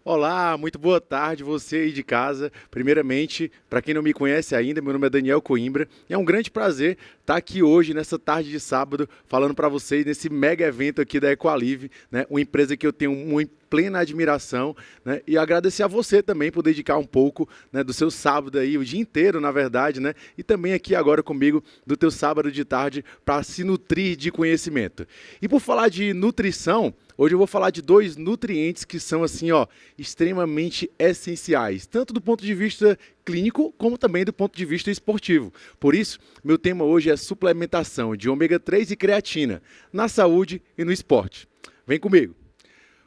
Olá, muito boa tarde, você aí de casa. Primeiramente, para quem não me conhece ainda, meu nome é Daniel Coimbra. E é um grande prazer estar aqui hoje, nessa tarde de sábado, falando para vocês nesse mega evento aqui da Equalive, né? Uma empresa que eu tenho uma plena admiração, né? E agradecer a você também por dedicar um pouco, né, do seu sábado aí, o dia inteiro, na verdade, né? E também aqui agora comigo do teu sábado de tarde para se nutrir de conhecimento. E por falar de nutrição, hoje eu vou falar de dois nutrientes que são assim, ó, extremamente essenciais, tanto do ponto de vista clínico, como também do ponto de vista esportivo. Por isso, meu tema hoje é suplementação de ômega 3 e creatina na saúde e no esporte. Vem comigo.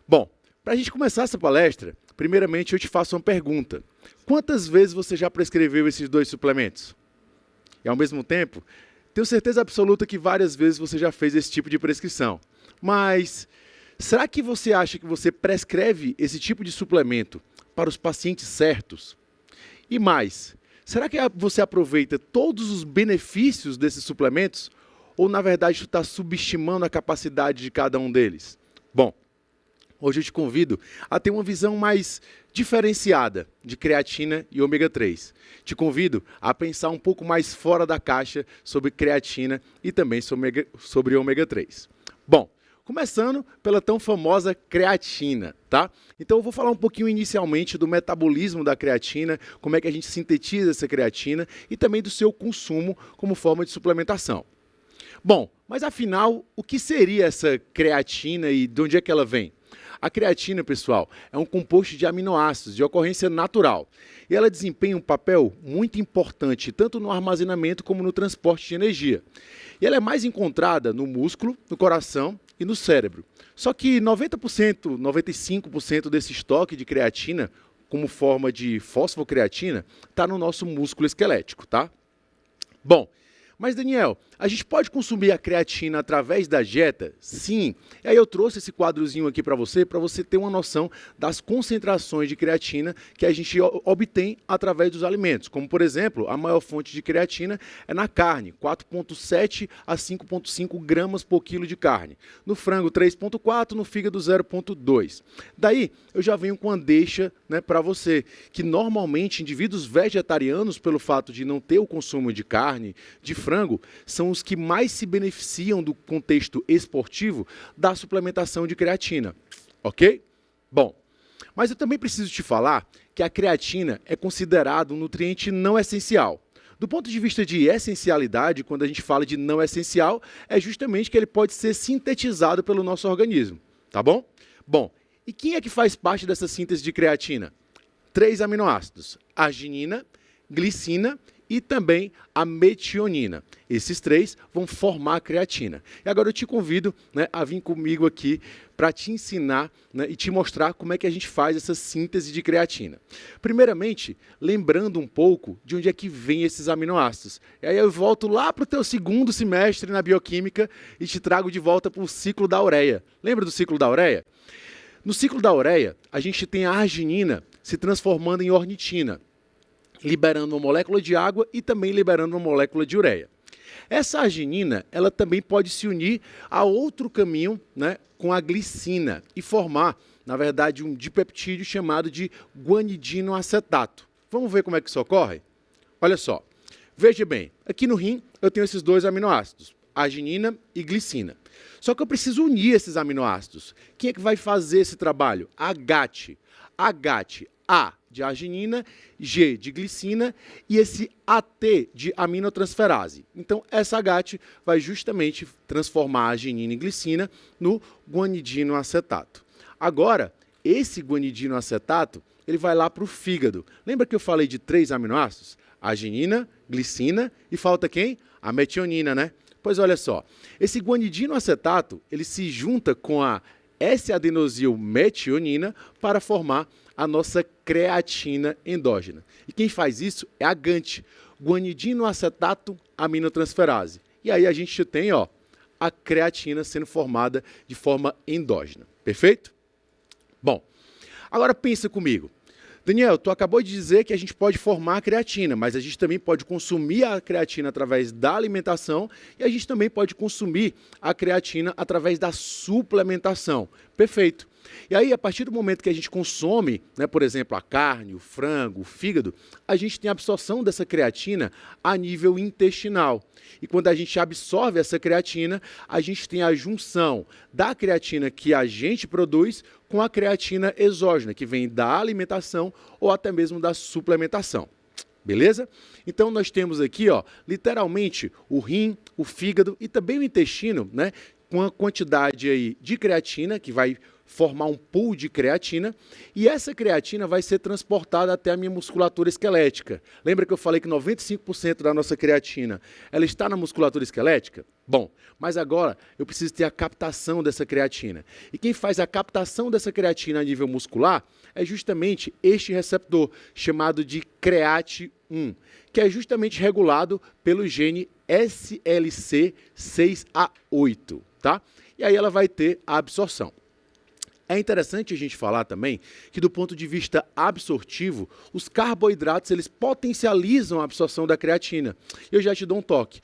Bom, para a gente começar essa palestra, primeiramente eu te faço uma pergunta. Quantas vezes você já prescreveu esses dois suplementos? E ao mesmo tempo, tenho certeza absoluta que várias vezes você já fez esse tipo de prescrição. Mas será que você acha que você prescreve esse tipo de suplemento para os pacientes certos? E mais, será que você aproveita todos os benefícios desses suplementos? Ou, na verdade, você está subestimando a capacidade de cada um deles? Bom, hoje eu te convido a ter uma visão mais diferenciada de creatina e ômega 3. Te convido a pensar um pouco mais fora da caixa sobre creatina e também sobre ômega 3. Bom, começando pela tão famosa creatina, tá? Então eu vou falar um pouquinho inicialmente do metabolismo da creatina, como é que a gente sintetiza essa creatina e também do seu consumo como forma de suplementação. Bom, mas afinal, o que seria essa creatina e de onde é que ela vem? A creatina, pessoal, é um composto de aminoácidos de ocorrência natural e ela desempenha um papel muito importante tanto no armazenamento como no transporte de energia. E ela é mais encontrada no músculo, no coração e no cérebro. Só que 90%, 95% desse estoque de creatina, como forma de fosfocreatina, está no nosso músculo esquelético, tá? Bom, mas Daniel, a gente pode consumir a creatina através da dieta? Sim. E aí eu trouxe esse quadrozinho aqui para você ter uma noção das concentrações de creatina que a gente obtém através dos alimentos. Como, por exemplo, a maior fonte de creatina é na carne, 4,7 a 5,5 gramas por quilo de carne. No frango, 3,4, no fígado, 0,2. Daí, eu já venho com uma deixa, né, para você, que normalmente indivíduos vegetarianos, pelo fato de não ter o consumo de carne, de frango, são os que mais se beneficiam do contexto esportivo da suplementação de creatina, ok? Bom, mas eu também preciso te falar que a creatina é considerada um nutriente não essencial. Do ponto de vista de essencialidade, quando a gente fala de não essencial, é justamente que ele pode ser sintetizado pelo nosso organismo, tá bom? Bom, e quem é que faz parte dessa síntese de creatina? 3 aminoácidos, arginina, glicina e também a metionina. Esses 3 vão formar a creatina. E agora eu te convido, né, a vir comigo aqui para te ensinar, né, e te mostrar como é que a gente faz essa síntese de creatina. Primeiramente, lembrando um pouco de onde é que vem esses aminoácidos. E aí eu volto lá para o teu segundo semestre na bioquímica e te trago de volta para o ciclo da ureia. Lembra do ciclo da ureia? No ciclo da ureia, a gente tem a arginina se transformando em ornitina, liberando uma molécula de água e também liberando uma molécula de ureia. Essa arginina, ela também pode se unir a outro caminho, né, com a glicina e formar, na verdade, um dipeptídeo chamado de guanidinoacetato. Vamos ver como é que isso ocorre? Olha só, veja bem, aqui no rim eu tenho esses 2 aminoácidos, arginina e glicina. Só que eu preciso unir esses aminoácidos. Quem é que vai fazer esse trabalho? A GAT. A GAT, A de arginina, G de glicina e esse AT de aminotransferase. Então, essa GAT vai justamente transformar a arginina e glicina no guanidinoacetato. Agora, esse guanidinoacetato, ele vai lá para o fígado. Lembra que eu falei de 3 aminoácidos? Arginina, glicina e falta quem? A metionina, né? Pois olha só, esse guanidinoacetato, ele se junta com a S-adenosilmetionina para formar a nossa creatina endógena. E quem faz isso é a GANT, guanidinoacetato aminotransferase. E aí a gente tem, ó, a creatina sendo formada de forma endógena. Perfeito? Bom, agora pensa comigo. Daniel, tu acabou de dizer que a gente pode formar a creatina, mas a gente também pode consumir a creatina através da alimentação e a gente também pode consumir a creatina através da suplementação. Perfeito. E aí, a partir do momento que a gente consome, né, por exemplo, a carne, o frango, o fígado, a gente tem a absorção dessa creatina a nível intestinal. E quando a gente absorve essa creatina, a gente tem a junção da creatina que a gente produz com a creatina exógena, que vem da alimentação ou até mesmo da suplementação. Beleza? Então nós temos aqui, ó, literalmente o rim, o fígado e também o intestino, né, com a quantidade aí de creatina que vai formar um pool de creatina, e essa creatina vai ser transportada até a minha musculatura esquelética. Lembra que eu falei que 95% da nossa creatina ela está na musculatura esquelética? Bom, mas agora eu preciso ter a captação dessa creatina. E quem faz a captação dessa creatina a nível muscular é justamente este receptor, chamado de CREAT1, que é justamente regulado pelo gene SLC6A8, tá? E aí ela vai ter a absorção. É interessante a gente falar também que, do ponto de vista absortivo, os carboidratos eles potencializam a absorção da creatina. Eu já te dou um toque.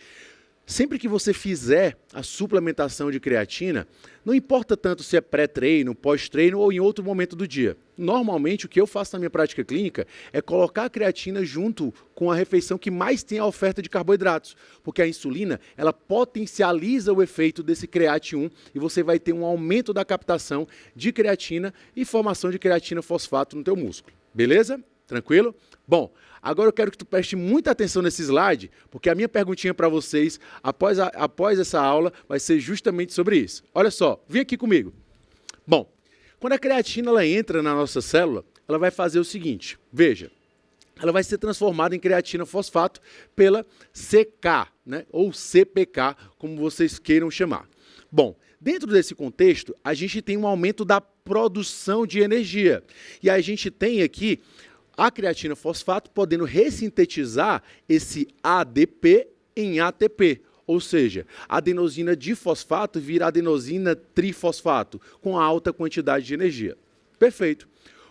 Sempre que você fizer a suplementação de creatina, não importa tanto se é pré-treino, pós-treino ou em outro momento do dia. Normalmente, o que eu faço na minha prática clínica é colocar a creatina junto com a refeição que mais tem a oferta de carboidratos, porque a insulina ela potencializa o efeito desse CREAT1 e você vai ter um aumento da captação de creatina e formação de creatina fosfato no teu músculo. Beleza? Tranquilo? Bom, agora eu quero que tu preste muita atenção nesse slide, porque a minha perguntinha para vocês, após essa aula, vai ser justamente sobre isso. Olha só, vem aqui comigo. Bom, quando a creatina ela entra na nossa célula, ela vai fazer o seguinte, veja, ela vai ser transformada em creatina fosfato pela CK, né, ou CPK, como vocês queiram chamar. Bom, dentro desse contexto, a gente tem um aumento da produção de energia, e a gente tem aqui a creatina fosfato podendo ressintetizar esse ADP em ATP, ou seja, a adenosina difosfato vira adenosina trifosfato, com alta quantidade de energia. Perfeito.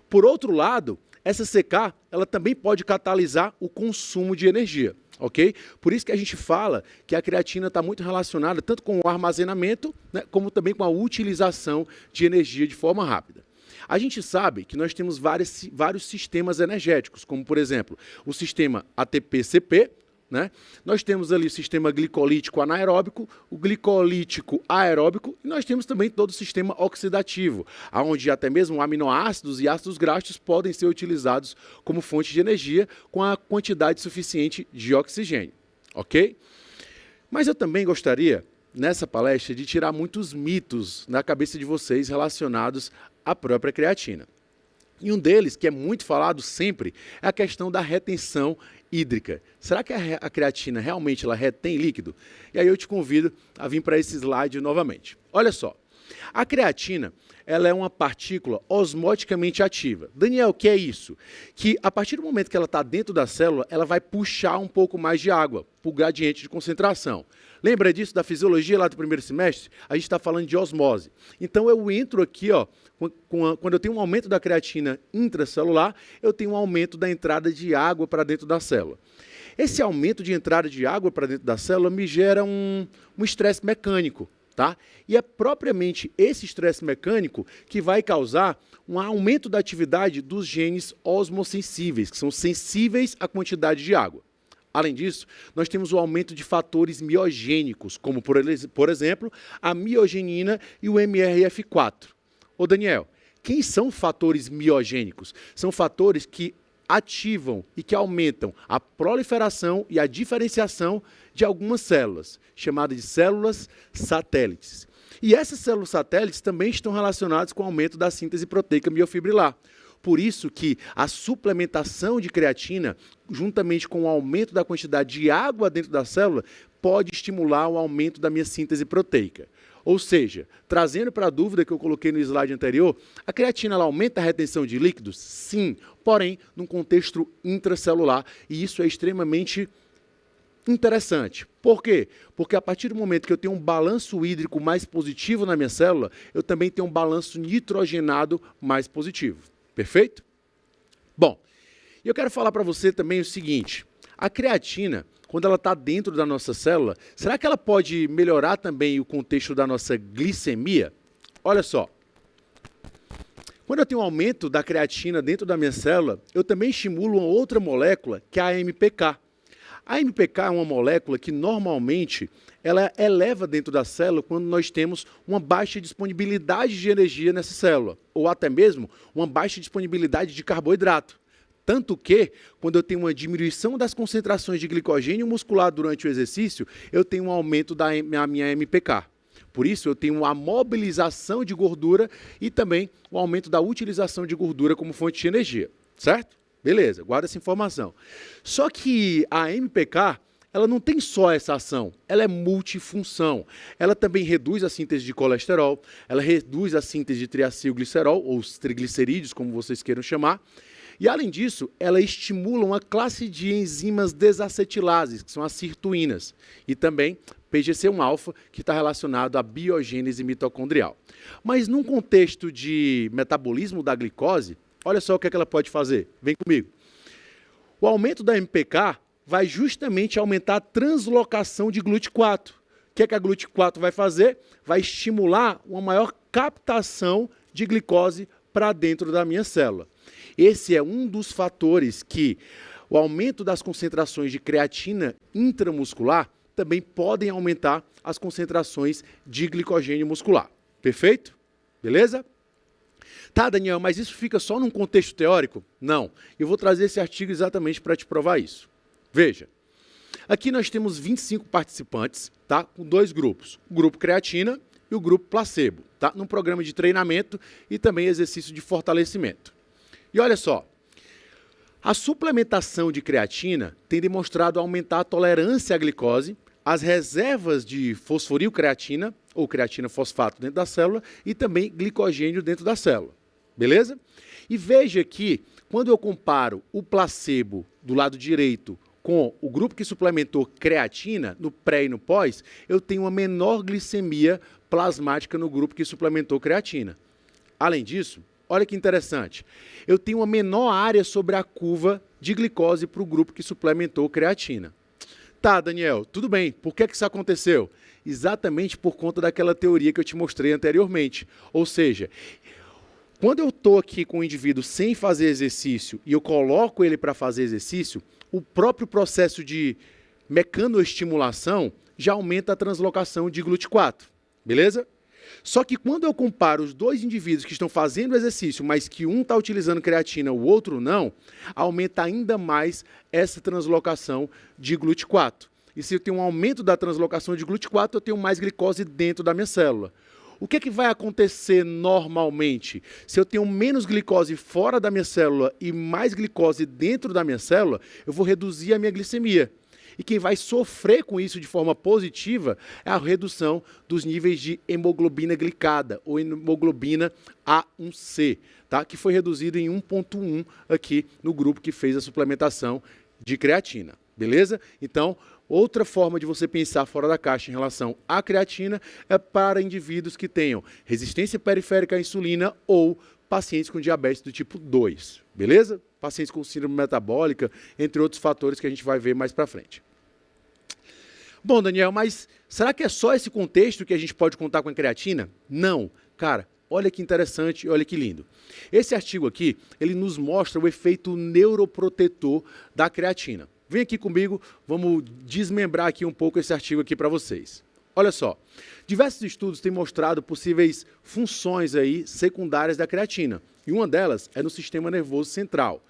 Por outro lado, essa CK ela também pode catalisar o consumo de energia, ok? Por isso que a gente fala que a creatina está muito relacionada tanto com o armazenamento, né, como também com a utilização de energia de forma rápida. A gente sabe que nós temos vários sistemas energéticos, como, por exemplo, o sistema ATP-CP, né? Nós temos ali o sistema glicolítico anaeróbico, o glicolítico aeróbico, e nós temos também todo o sistema oxidativo, onde até mesmo aminoácidos e ácidos graxos podem ser utilizados como fonte de energia com a quantidade suficiente de oxigênio, ok? Mas eu também gostaria, nessa palestra, de tirar muitos mitos da cabeça de vocês relacionados à própria creatina. E um deles, que é muito falado sempre, é a questão da retenção hídrica. Será que a creatina realmente ela retém líquido? E aí eu te convido a vir para esse slide novamente. Olha só, a creatina ela é uma partícula osmoticamente ativa. Daniel, o que é isso? Que a partir do momento que ela está dentro da célula, ela vai puxar um pouco mais de água para o gradiente de concentração. Lembra disso da fisiologia lá do primeiro semestre? A gente está falando de osmose. Então eu entro aqui, ó, quando eu tenho um aumento da creatina intracelular, eu tenho um aumento da entrada de água para dentro da célula. Esse aumento de entrada de água para dentro da célula me gera um estresse mecânico, tá? E é propriamente esse estresse mecânico que vai causar um aumento da atividade dos genes osmossensíveis, que são sensíveis à quantidade de água. Além disso, nós temos o aumento de fatores miogênicos, como, por exemplo, a miogenina e o MRF4. Ô Daniel, quem são fatores miogênicos? São fatores que ativam e que aumentam a proliferação e a diferenciação de algumas células, chamadas de células satélites. E essas células satélites também estão relacionadas com o aumento da síntese proteica miofibrilar. Por isso que a suplementação de creatina, juntamente com o aumento da quantidade de água dentro da célula, pode estimular o aumento da minha síntese proteica. Ou seja, trazendo para a dúvida que eu coloquei no slide anterior, a creatina ela aumenta a retenção de líquidos? Sim, porém, num contexto intracelular, e isso é extremamente interessante. Por quê? Porque a partir do momento que eu tenho um balanço hídrico mais positivo na minha célula, eu também tenho um balanço nitrogenado mais positivo. Perfeito? Bom, eu quero falar para você também o seguinte, a creatina, quando ela está dentro da nossa célula, será que ela pode melhorar também o contexto da nossa glicemia? Olha só, Quando eu tenho um aumento da creatina dentro da minha célula, eu também estimulo uma outra molécula, que é a AMPK. A AMPK é uma molécula que normalmente ela eleva dentro da célula quando nós temos uma baixa disponibilidade de energia nessa célula, ou até mesmo uma baixa disponibilidade de carboidrato. Tanto que, quando eu tenho uma diminuição das concentrações de glicogênio muscular durante o exercício, eu tenho um aumento da minha AMPK. Por isso, eu tenho a mobilização de gordura e também o aumento da utilização de gordura como fonte de energia, certo? Beleza, guarda essa informação. Só que a MPK, ela não tem só essa ação, ela é multifunção. Ela também reduz a síntese de colesterol, ela reduz a síntese de triacilglicerol, ou os triglicerídeos, como vocês queiram chamar. E, além disso, ela estimula uma classe de enzimas desacetilases, que são as sirtuínas, e também PGC1-alfa, que está relacionado à biogênese mitocondrial. Mas, num contexto de metabolismo da glicose, olha só o que ela pode fazer. Vem comigo. O aumento da MPK vai justamente aumentar a translocação de GLUT4. O que a GLUT4 vai fazer? Vai estimular uma maior captação de glicose para dentro da minha célula. Esse é um dos fatores que o aumento das concentrações de creatina intramuscular também podem aumentar as concentrações de glicogênio muscular. Perfeito? Beleza? Tá, Daniel, mas isso fica só num contexto teórico? Não. Eu vou trazer esse artigo exatamente para te provar isso. Veja, aqui nós temos 25 participantes, tá? Com dois grupos, o grupo creatina e o grupo placebo, tá? Num programa de treinamento e também exercício de fortalecimento. E olha só, a suplementação de creatina tem demonstrado aumentar a tolerância à glicose, as reservas de fosforilcreatina, ou creatina fosfato dentro da célula, e também glicogênio dentro da célula. Beleza? E veja que, quando eu comparo o placebo do lado direito com o grupo que suplementou creatina, no pré e no pós, eu tenho uma menor glicemia plasmática no grupo que suplementou creatina. Além disso, olha que interessante, eu tenho uma menor área sobre a curva de glicose para o grupo que suplementou creatina. Tá, Daniel, tudo bem, por que isso aconteceu? Exatamente por conta daquela teoria que eu te mostrei anteriormente. Ou seja, quando eu estou aqui com o indivíduo sem fazer exercício e eu coloco ele para fazer exercício, o próprio processo de mecanoestimulação já aumenta a translocação de GLUT4, beleza? Só que quando eu comparo os dois indivíduos que estão fazendo exercício, mas que um está utilizando creatina, o outro não, aumenta ainda mais essa translocação de GLUT4. E se eu tenho um aumento da translocação de GLUT4, eu tenho mais glicose dentro da minha célula. O que é que vai acontecer normalmente? Se eu tenho menos glicose fora da minha célula e mais glicose dentro da minha célula, eu vou reduzir a minha glicemia. E quem vai sofrer com isso de forma positiva é a redução dos níveis de hemoglobina glicada, ou hemoglobina A1C, tá? Que foi reduzido em 1,1 aqui no grupo que fez a suplementação de creatina, beleza? Então, outra forma de você pensar fora da caixa em relação à creatina é para indivíduos que tenham resistência periférica à insulina ou pacientes com diabetes do tipo 2, beleza? Pacientes com síndrome metabólica, entre outros fatores que a gente vai ver mais para frente. Bom, Daniel, mas será que é só esse contexto que a gente pode contar com a creatina? Não. Cara, olha que interessante e olha que lindo. Esse artigo aqui, ele nos mostra o efeito neuroprotetor da creatina. Vem aqui comigo, vamos desmembrar aqui um pouco esse artigo aqui para vocês. Olha só, diversos estudos têm mostrado possíveis funções aí secundárias da creatina, e uma delas é no sistema nervoso central.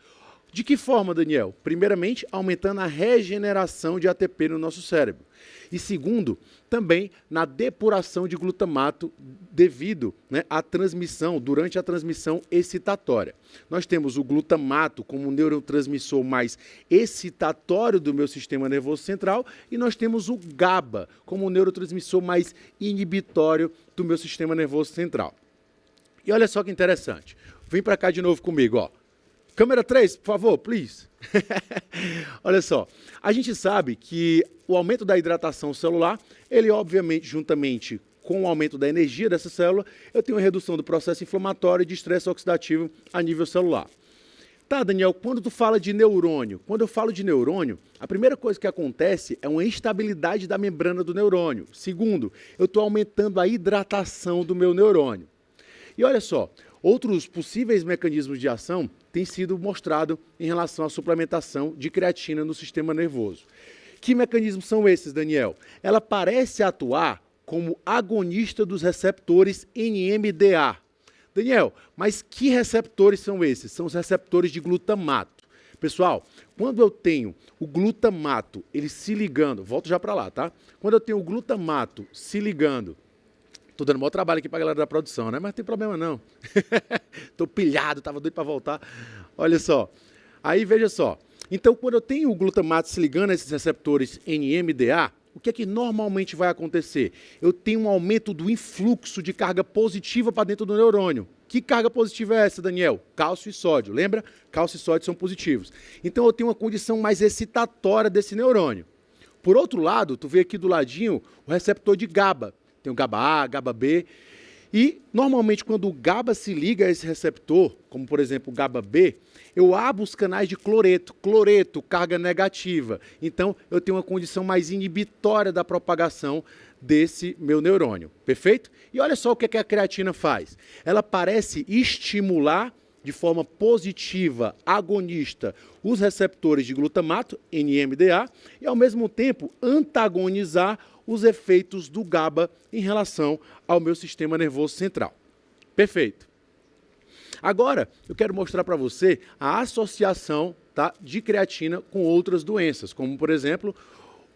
De que forma, Daniel? Primeiramente, aumentando a regeneração de ATP no nosso cérebro. E segundo, também na depuração de glutamato devido, à transmissão, durante a transmissão excitatória. Nós temos o glutamato como um neurotransmissor mais excitatório do meu sistema nervoso central e nós temos o GABA como um neurotransmissor mais inibitório do meu sistema nervoso central. E olha só que interessante. Vem para cá de novo comigo, ó. Câmera 3, por favor, please. Olha só, a gente sabe que o aumento da hidratação celular, ele obviamente, juntamente com o aumento da energia dessa célula, eu tenho uma redução do processo inflamatório e de estresse oxidativo a nível celular. Tá, Daniel, quando tu fala de neurônio, quando eu falo de neurônio, a primeira coisa que acontece é uma instabilidade da membrana do neurônio. Segundo, eu estou aumentando a hidratação do meu neurônio. E olha só, Outros possíveis mecanismos de ação têm sido mostrados em relação à suplementação de creatina no sistema nervoso. Que mecanismos são esses, Daniel? Ela parece atuar como agonista dos receptores NMDA. Daniel, mas que receptores são esses? São os receptores de glutamato. Pessoal, quando eu tenho o glutamato, ele se ligando, volto já para lá, tá? Quando eu tenho o glutamato se ligando, tô dando maior trabalho aqui para a galera da produção, né? Mas não tem problema não. Tô pilhado, tava doido para voltar. Olha só. Aí veja só. Então, quando eu tenho o glutamato se ligando a esses receptores NMDA, o que é que normalmente vai acontecer? Eu tenho um aumento do influxo de carga positiva para dentro do neurônio. Que carga positiva é essa, Daniel? Cálcio e sódio. Lembra? Cálcio e sódio são positivos. Então, eu tenho uma condição mais excitatória desse neurônio. Por outro lado, tu vê aqui do ladinho o receptor de GABA. Tem o GABA A, GABA B. E, normalmente, quando o GABA se liga a esse receptor, como, por exemplo, o GABA B, eu abro os canais de cloreto. Cloreto, carga negativa. Então, eu tenho uma condição mais inibitória da propagação desse meu neurônio. Perfeito? E olha só o que a creatina faz. Ela parece estimular de forma positiva, agonista, os receptores de glutamato, NMDA, e, ao mesmo tempo, antagonizar os efeitos do GABA em relação ao meu sistema nervoso central. Perfeito. Agora, eu quero mostrar para você a associação, tá, de creatina com outras doenças, como, por exemplo,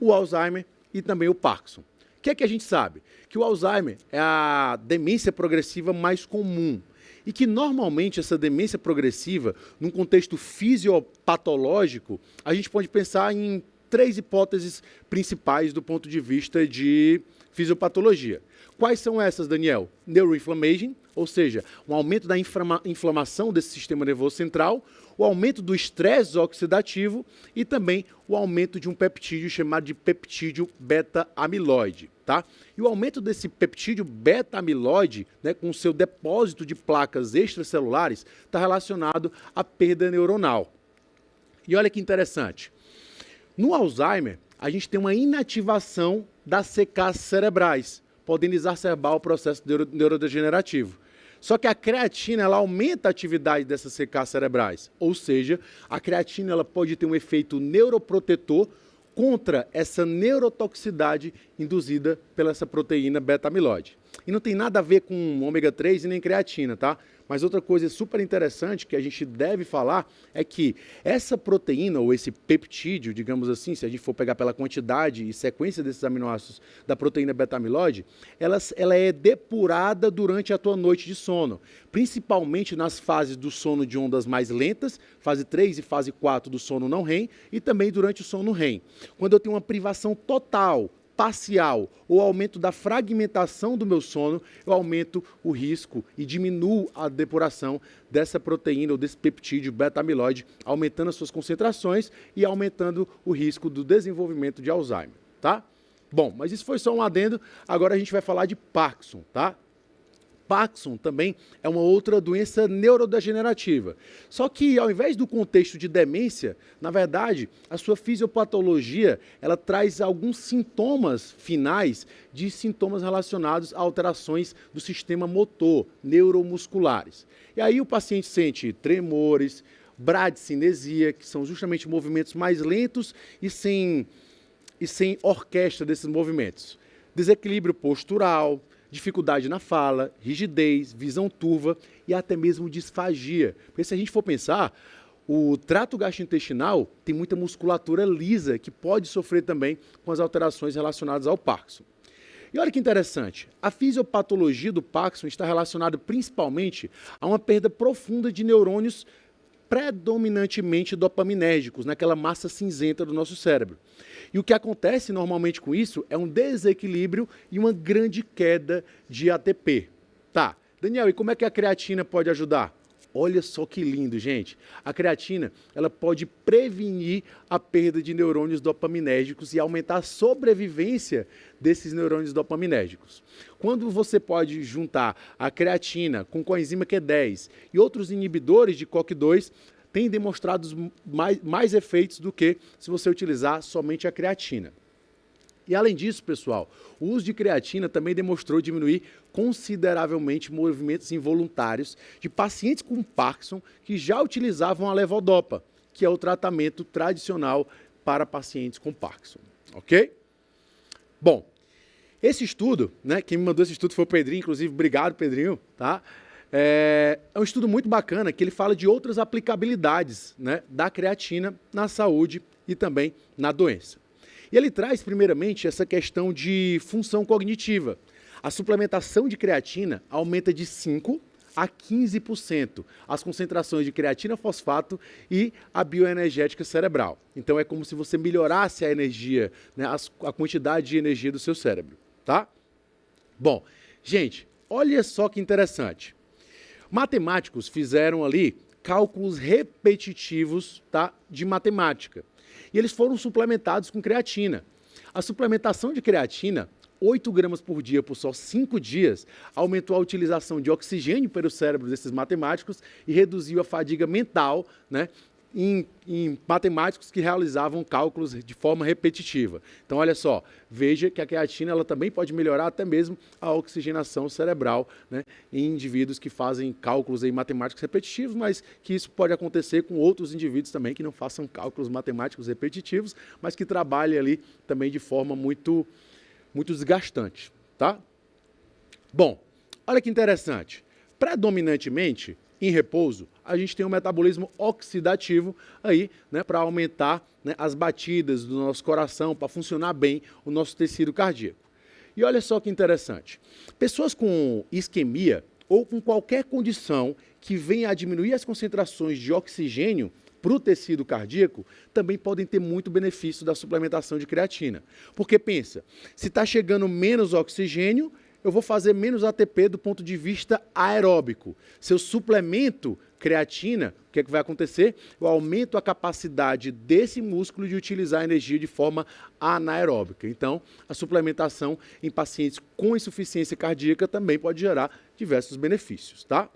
o Alzheimer e também o Parkinson. O que é que a gente sabe? Que o Alzheimer é a demência progressiva mais comum e que, normalmente, essa demência progressiva, num contexto fisiopatológico, a gente pode pensar em 3 hipóteses principais do ponto de vista de fisiopatologia. Quais são essas, Daniel? Neuroinflammation, ou seja, um aumento da inflamação desse sistema nervoso central, o aumento do estresse oxidativo e também o aumento de um peptídeo chamado de peptídeo beta-amiloide. Tá? E o aumento desse peptídeo beta-amiloide, né, com o seu depósito de placas extracelulares, está relacionado à perda neuronal. E olha que interessante. No Alzheimer, a gente tem uma inativação das CKs cerebrais, podendo exacerbar o processo neurodegenerativo. Só que a creatina ela aumenta a atividade dessas CKs cerebrais, ou seja, a creatina ela pode ter um efeito neuroprotetor contra essa neurotoxicidade induzida pela essa proteína beta-amiloide. E não tem nada a ver com ômega 3 e nem creatina, tá? Mas outra coisa super interessante que a gente deve falar é que essa proteína, ou esse peptídeo, digamos assim, se a gente for pegar pela quantidade e sequência desses aminoácidos da proteína beta-amiloide, ela é depurada durante a tua noite de sono, principalmente nas fases do sono de ondas mais lentas, fase 3 e fase 4 do sono não REM, e também durante o sono REM. Quando eu tenho uma privação total, parcial ou aumento da fragmentação do meu sono, eu aumento o risco e diminuo a depuração dessa proteína ou desse peptídeo beta-amiloide, aumentando as suas concentrações e aumentando o risco do desenvolvimento de Alzheimer, tá? Bom, mas isso foi só um adendo, agora a gente vai falar de Parkinson, tá? Parkinson também é uma outra doença neurodegenerativa. Só que, ao invés do contexto de demência, na verdade, a sua fisiopatologia, ela traz alguns sintomas finais de sintomas relacionados a alterações do sistema motor, neuromusculares. E aí o paciente sente tremores, bradicinesia, que são justamente movimentos mais lentos e sem orquestra desses movimentos. Desequilíbrio postural, dificuldade na fala, rigidez, visão turva e até mesmo disfagia. Porque se a gente for pensar, o trato gastrointestinal tem muita musculatura lisa que pode sofrer também com as alterações relacionadas ao Parkinson. E olha que interessante, a fisiopatologia do Parkinson está relacionada principalmente a uma perda profunda de neurônios predominantemente dopaminérgicos, naquela massa cinzenta do nosso cérebro. E o que acontece normalmente com isso é um desequilíbrio e uma grande queda de ATP. Tá, Daniel, e como é que a creatina pode ajudar? Olha só que lindo, gente. A creatina, ela pode prevenir a perda de neurônios dopaminérgicos e aumentar a sobrevivência desses neurônios dopaminérgicos. Quando você pode juntar a creatina com coenzima Q10 e outros inibidores de COX-2, tem demonstrado mais efeitos do que se você utilizar somente a creatina. E além disso, pessoal, o uso de creatina também demonstrou diminuir consideravelmente movimentos involuntários de pacientes com Parkinson que já utilizavam a levodopa, que é o tratamento tradicional para pacientes com Parkinson, ok? Bom, esse estudo, né, quem me mandou esse estudo foi o Pedrinho, inclusive, obrigado, Pedrinho, tá? É um estudo muito bacana que ele fala de outras aplicabilidades, né, da creatina na saúde e também na doença. E ele traz, primeiramente, essa questão de função cognitiva. A suplementação de creatina aumenta de 5% a 15% as concentrações de creatina fosfato e a bioenergética cerebral. Então é como se você melhorasse a energia, né, a quantidade de energia do seu cérebro, tá? Bom, gente, olha só que interessante. Matemáticos fizeram ali cálculos repetitivos, tá, de matemática. E eles foram suplementados com creatina. A suplementação de creatina, 8 gramas por dia por só 5 dias, aumentou a utilização de oxigênio para o cérebro desses matemáticos e reduziu a fadiga mental, né, em matemáticos que realizavam cálculos de forma repetitiva. Então, olha só, veja que a creatina ela também pode melhorar até mesmo a oxigenação cerebral, né, em indivíduos que fazem cálculos aí matemáticos repetitivos, mas que isso pode acontecer com outros indivíduos também que não façam cálculos matemáticos repetitivos, mas que trabalhem ali também de forma muito desgastante, tá? Bom, olha que interessante. Predominantemente, em repouso, a gente tem um metabolismo oxidativo aí, né, para aumentar, né, as batidas do nosso coração, para funcionar bem o nosso tecido cardíaco. E olha só que interessante. Pessoas com isquemia ou com qualquer condição que venha a diminuir as concentrações de oxigênio para o tecido cardíaco, também podem ter muito benefício da suplementação de creatina. Porque pensa, se está chegando menos oxigênio, eu vou fazer menos ATP do ponto de vista aeróbico. Se eu suplemento creatina, o que é que vai acontecer? Eu aumento a capacidade desse músculo de utilizar a energia de forma anaeróbica. Então, a suplementação em pacientes com insuficiência cardíaca também pode gerar diversos benefícios, tá?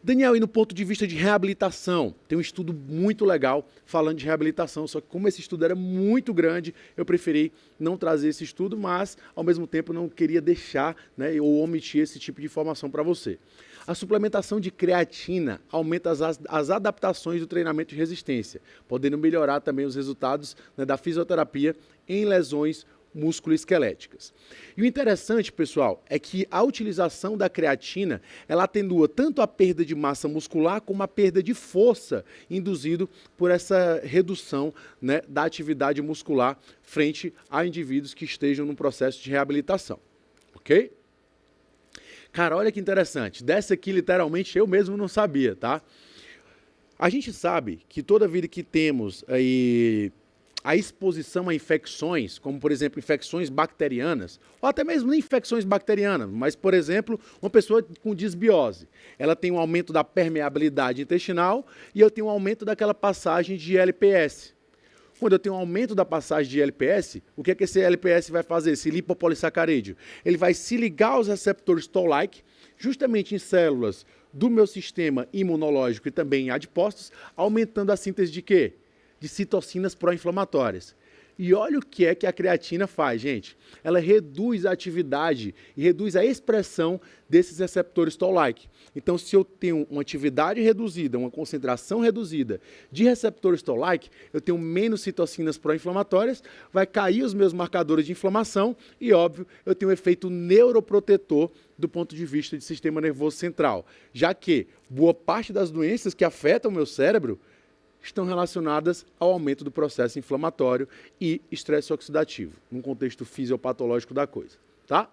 Daniel, e no ponto de vista de reabilitação, tem um estudo muito legal falando de reabilitação, só que como esse estudo era muito grande, eu preferi não trazer esse estudo, mas ao mesmo tempo não queria deixar, né, ou omitir esse tipo de informação para você. A suplementação de creatina aumenta as adaptações do treinamento de resistência, podendo melhorar também os resultados, né, da fisioterapia em lesões musculoesqueléticas. E o interessante, pessoal, é que a utilização da creatina, ela atenua tanto a perda de massa muscular como a perda de força induzido por essa redução, né, da atividade muscular frente a indivíduos que estejam no processo de reabilitação, ok? Cara, olha que interessante, dessa aqui literalmente eu mesmo não sabia, tá? A gente sabe que toda vida que temos aí a exposição a infecções, como por exemplo infecções bacterianas, ou até mesmo nem infecções bacterianas, mas por exemplo uma pessoa com disbiose, ela tem um aumento da permeabilidade intestinal e eu tenho um aumento daquela passagem de LPS. Quando eu tenho um aumento da passagem de LPS, o que é que esse LPS vai fazer, esse lipopolissacarídeo? Ele vai se ligar aos receptores Toll-like, justamente em células do meu sistema imunológico e também em adipócitos, aumentando a síntese de quê? De citocinas pró-inflamatórias. E olha o que é que a creatina faz, gente. Ela reduz a atividade e reduz a expressão desses receptores Toll-like. Então, se eu tenho uma atividade reduzida, uma concentração reduzida de receptores Toll-like, eu tenho menos citocinas pró-inflamatórias, vai cair os meus marcadores de inflamação e, óbvio, eu tenho um efeito neuroprotetor do ponto de vista de sistema nervoso central, já que boa parte das doenças que afetam o meu cérebro estão relacionadas ao aumento do processo inflamatório e estresse oxidativo, num contexto fisiopatológico da coisa, tá?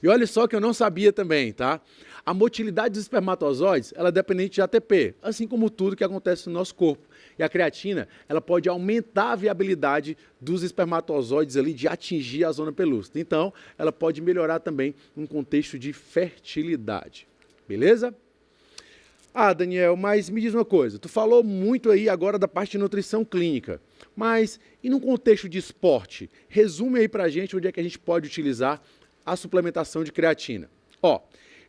E olha só que eu não sabia também, tá? A motilidade dos espermatozoides, ela é dependente de ATP, assim como tudo que acontece no nosso corpo. E a creatina, ela pode aumentar a viabilidade dos espermatozoides ali de atingir a zona pelúcida. Então, ela pode melhorar também num contexto de fertilidade. Beleza? Ah, Daniel, mas me diz uma coisa, tu falou muito aí agora da parte de nutrição clínica, mas e no contexto de esporte? Resume aí pra gente onde é que a gente pode utilizar a suplementação de creatina. Ó,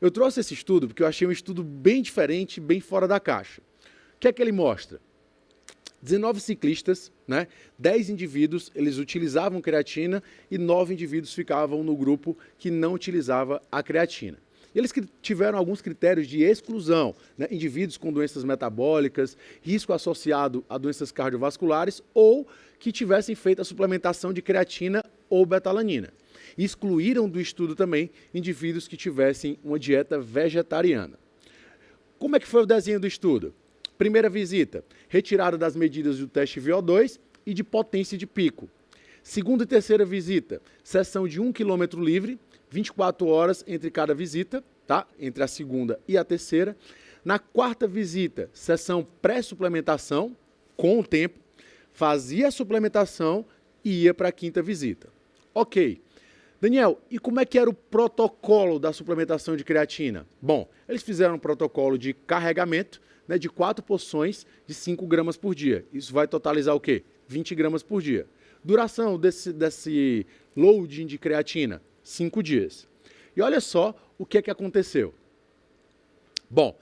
eu trouxe esse estudo porque eu achei um estudo bem diferente, bem fora da caixa. O que é que ele mostra? 19 ciclistas, né? 10 indivíduos, eles utilizavam creatina e 9 indivíduos ficavam no grupo que não utilizava a creatina. Eles tiveram alguns critérios de exclusão, né? Indivíduos com doenças metabólicas, risco associado a doenças cardiovasculares ou que tivessem feito a suplementação de creatina ou betalanina. Excluíram do estudo também indivíduos que tivessem uma dieta vegetariana. Como é que foi o desenho do estudo? Primeira visita, retirada das medidas do teste VO2 e de potência de pico. Segunda e terceira visita, sessão de 1 km livre, 24 horas entre cada visita, tá? Entre a segunda e a terceira. Na quarta visita, sessão pré-suplementação, com o tempo, fazia a suplementação e ia para a quinta visita. Ok. Daniel, e como é que era o protocolo da suplementação de creatina? Bom, eles fizeram um protocolo de carregamento, né, de 4 porções de 5 gramas por dia. Isso vai totalizar o quê? 20 gramas por dia. Duração desse loading de creatina, 5 dias. E olha só o que é que aconteceu. Bom,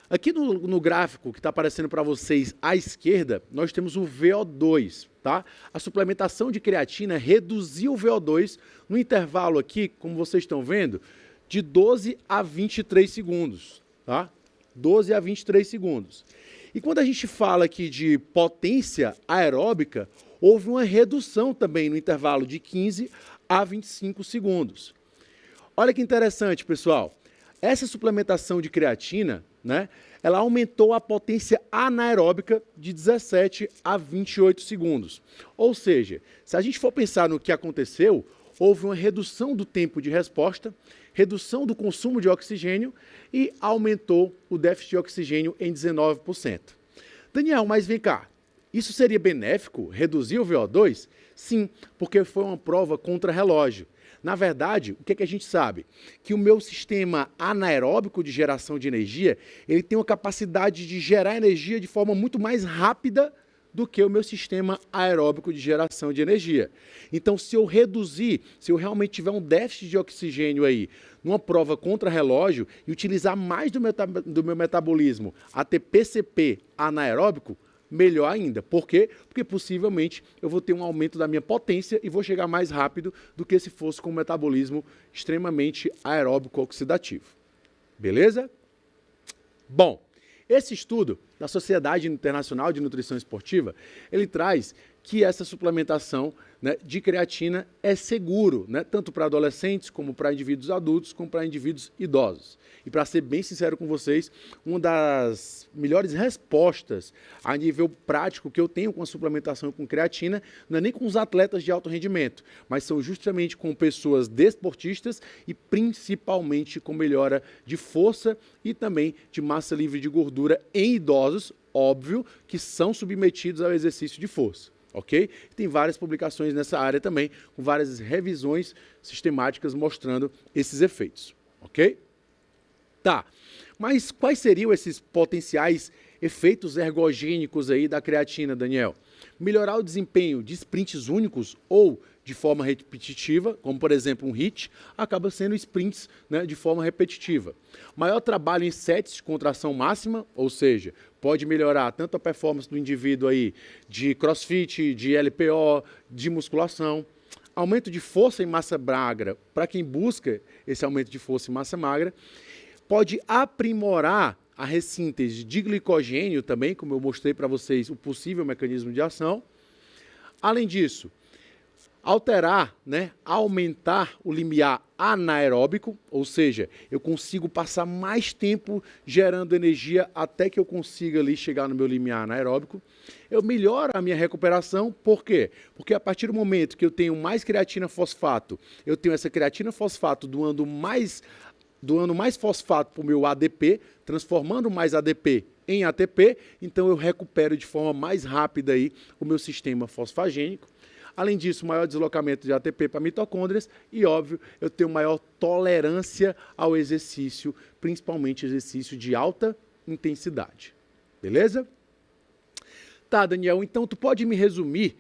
aqui no gráfico que está aparecendo para vocês à esquerda, nós temos o VO2, tá? A suplementação de creatina reduziu o VO2 no intervalo aqui, como vocês estão vendo, de 12 a 23 segundos, tá? 12 a 23 segundos. E quando a gente fala aqui de potência aeróbica, houve uma redução também no intervalo de 15 a 25 segundos. Olha que interessante, pessoal. Essa suplementação de creatina, né, ela aumentou a potência anaeróbica de 17 a 28 segundos. Ou seja, se a gente for pensar no que aconteceu, houve uma redução do tempo de resposta, redução do consumo de oxigênio e aumentou o déficit de oxigênio em 19%. Daniel, mas vem cá, isso seria benéfico? Reduzir o VO2? Sim, porque foi uma prova contra-relógio. Na verdade, o que a gente sabe? Que o meu sistema anaeróbico de geração de energia, ele tem uma capacidade de gerar energia de forma muito mais rápida do que o meu sistema aeróbico de geração de energia. Então, se eu reduzir, se eu realmente tiver um déficit de oxigênio aí, numa prova contra-relógio, e utilizar mais do meu metabolismo ATP-CP anaeróbico, melhor ainda. Por quê? Porque possivelmente eu vou ter um aumento da minha potência e vou chegar mais rápido do que se fosse com um metabolismo extremamente aeróbico oxidativo. Beleza? Bom, esse estudo da Sociedade Internacional de Nutrição Esportiva, ele traz que essa suplementação, né, de creatina é seguro, né, tanto para adolescentes, como para indivíduos adultos, como para indivíduos idosos. E para ser bem sincero com vocês, uma das melhores respostas a nível prático que eu tenho com a suplementação com creatina não é nem com os atletas de alto rendimento, mas são justamente com pessoas desportistas e principalmente com melhora de força e também de massa livre de gordura em idosos, óbvio, que são submetidos ao exercício de força. Ok? Tem várias publicações nessa área também, com várias revisões sistemáticas mostrando esses efeitos. Ok? Tá, mas quais seriam esses potenciais efeitos ergogênicos aí da creatina, Daniel? Melhorar o desempenho de sprints únicos ou de forma repetitiva, como por exemplo um HIIT, acaba sendo sprints, né, de forma repetitiva. Maior trabalho em sets de contração máxima, ou seja, pode melhorar tanto a performance do indivíduo aí de crossfit, de LPO, de musculação. Aumento de força e massa magra, para quem busca esse aumento de força e massa magra. Pode aprimorar a ressíntese de glicogênio também, como eu mostrei para vocês o possível mecanismo de ação. Além disso, alterar, né, aumentar o limiar anaeróbico, ou seja, eu consigo passar mais tempo gerando energia até que eu consiga ali chegar no meu limiar anaeróbico. Eu melhoro a minha recuperação, por quê? Porque a partir do momento que eu tenho mais creatina fosfato, eu tenho essa creatina fosfato doando mais fosfato para o meu ADP, transformando mais ADP em ATP, então eu recupero de forma mais rápida aí o meu sistema fosfagênico. Além disso, maior deslocamento de ATP para mitocôndrias e, óbvio, eu tenho maior tolerância ao exercício, principalmente exercício de alta intensidade. Beleza? Tá, Daniel, então tu pode me resumir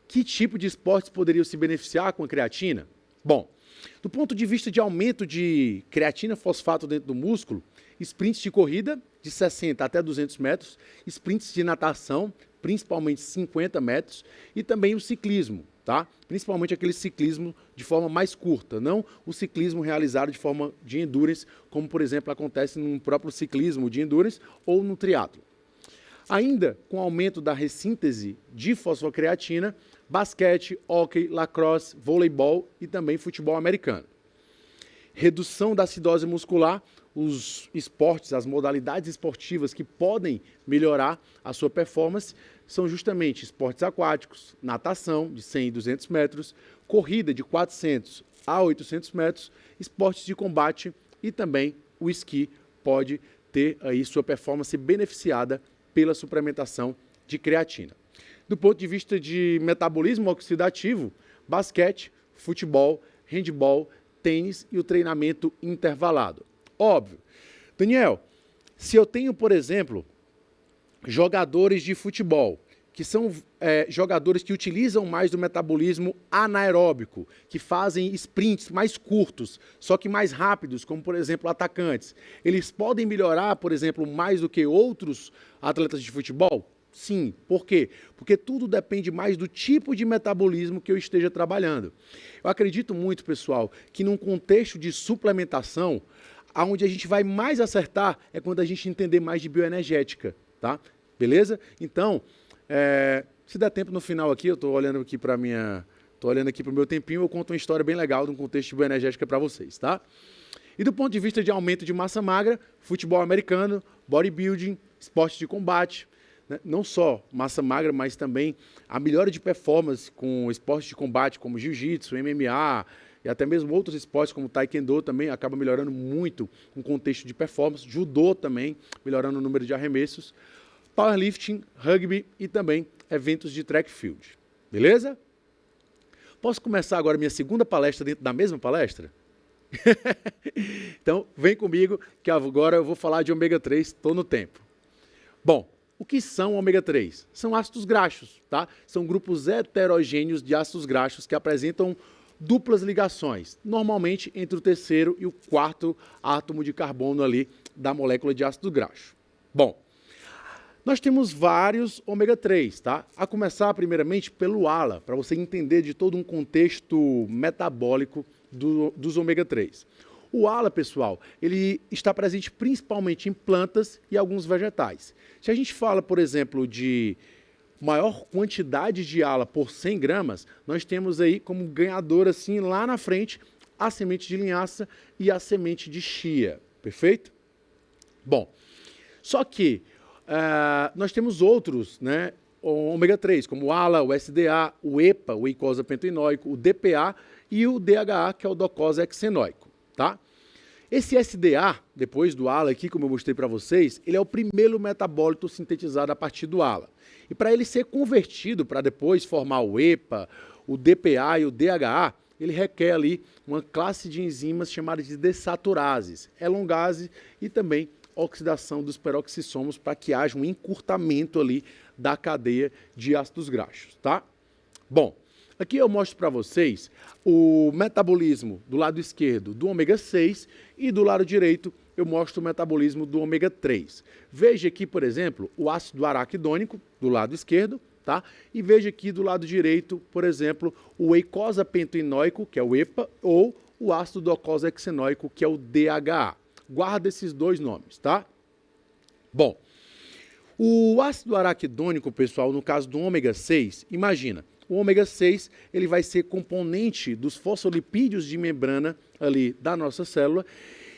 que tipo de esportes poderiam se beneficiar com a creatina? Bom, do ponto de vista de aumento de creatina fosfato dentro do músculo, sprints de corrida de 60 até 200 metros, sprints de natação, principalmente 50 metros, e também o ciclismo, tá? Principalmente aquele ciclismo de forma mais curta, não o ciclismo realizado de forma de endurance, como, por exemplo, acontece no próprio ciclismo de endurance ou no triatlo. Ainda com o aumento da ressíntese de fosfocreatina, basquete, hóquei, lacrosse, voleibol e também futebol americano. Redução da acidose muscular, os esportes, as modalidades esportivas que podem melhorar a sua performance são justamente esportes aquáticos, natação de 100 e 200 metros, corrida de 400 a 800 metros, esportes de combate e também o esqui pode ter aí sua performance beneficiada pela suplementação de creatina. Do ponto de vista de metabolismo oxidativo, basquete, futebol, handebol, tênis e o treinamento intervalado. Óbvio. Daniel, se eu tenho, por exemplo, jogadores de futebol, que são jogadores que utilizam mais do metabolismo anaeróbico, que fazem sprints mais curtos, só que mais rápidos, como, por exemplo, atacantes, eles podem melhorar, por exemplo, mais do que outros atletas de futebol? Sim. Por quê? Porque tudo depende mais do tipo de metabolismo que eu esteja trabalhando. Eu acredito muito, pessoal, que num contexto de suplementação, onde a gente vai mais acertar é quando a gente entender mais de bioenergética, tá? Beleza? Então, se der tempo no final aqui, eu estou olhando aqui para o meu tempinho, eu conto uma história bem legal de um contexto de bioenergética para vocês, tá? E do ponto de vista de aumento de massa magra, futebol americano, bodybuilding, esporte de combate, né? Não só massa magra, mas também a melhora de performance com esportes de combate como jiu-jitsu, MMA e até mesmo outros esportes como taekwondo também acaba melhorando muito o contexto de performance, judô também melhorando o número de arremessos, powerlifting, rugby e também eventos de track field. Beleza? Posso começar agora minha segunda palestra dentro da mesma palestra? Então, vem comigo que agora eu vou falar de ômega 3, estou no tempo. Bom, o que são ômega 3? São ácidos graxos, tá? São grupos heterogêneos de ácidos graxos que apresentam duplas ligações, normalmente entre o terceiro e o quarto átomo de carbono ali da molécula de ácido graxo. Bom, nós temos vários ômega 3, tá? A começar primeiramente pelo ALA, para você entender de todo um contexto metabólico dos ômega 3. O ALA, pessoal, ele está presente principalmente em plantas e alguns vegetais. Se a gente fala, por exemplo, de maior quantidade de ALA por 100 gramas, nós temos aí como ganhador, assim, lá na frente, a semente de linhaça e a semente de chia, perfeito? Bom, só que nós temos outros, né, ômega 3, como o ALA, o SDA, o EPA, o eicosa pentoenoico, o DPA e o DHA, que é o docosa hexenoico, tá? Esse SDA, depois do ALA aqui, como eu mostrei para vocês, ele é o primeiro metabólito sintetizado a partir do ALA. E para ele ser convertido para depois formar o EPA, o DPA e o DHA, ele requer ali uma classe de enzimas chamada de dessaturases, elongase e também oxidação dos peroxissomos para que haja um encurtamento ali da cadeia de ácidos graxos, tá? Bom, aqui eu mostro para vocês o metabolismo do lado esquerdo do ômega 6 e do lado direito eu mostro o metabolismo do ômega 3. Veja aqui, por exemplo, o ácido araquidônico do lado esquerdo, tá? E veja aqui do lado direito, por exemplo, o eicosa pentoenoico, que é o EPA, ou o ácido docosa hexenoico, que é o DHA. Guarda esses dois nomes, tá? Bom, o ácido araquidônico, pessoal, no caso do ômega 6, imagina, o ômega 6 ele vai ser componente dos fosfolipídios de membrana ali da nossa célula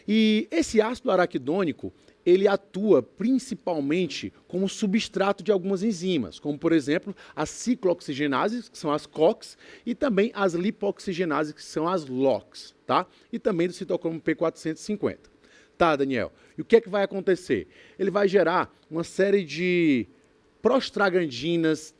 e esse ácido araquidônico ele atua principalmente como substrato de algumas enzimas, como por exemplo as ciclooxigenases, que são as COX, e também as lipoxigenases, que são as LOX, tá? E também do citocromo P450. Tá, Daniel, e o que é que vai acontecer? Ele vai gerar uma série de prostaglandinas,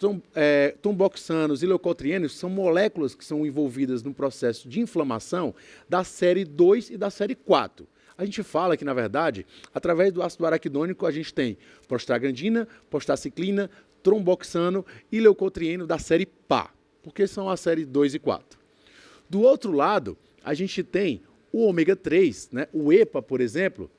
tromboxanos e leucotrienos, são moléculas que são envolvidas no processo de inflamação da série 2 e da série 4. A gente fala que, na verdade, através do ácido araquidônico, a gente tem prostaglandina, prostaciclina, tromboxano e leucotrieno da série PA, porque são a série 2 e 4. Do outro lado, a gente tem o ômega 3, né, o EPA, por exemplo,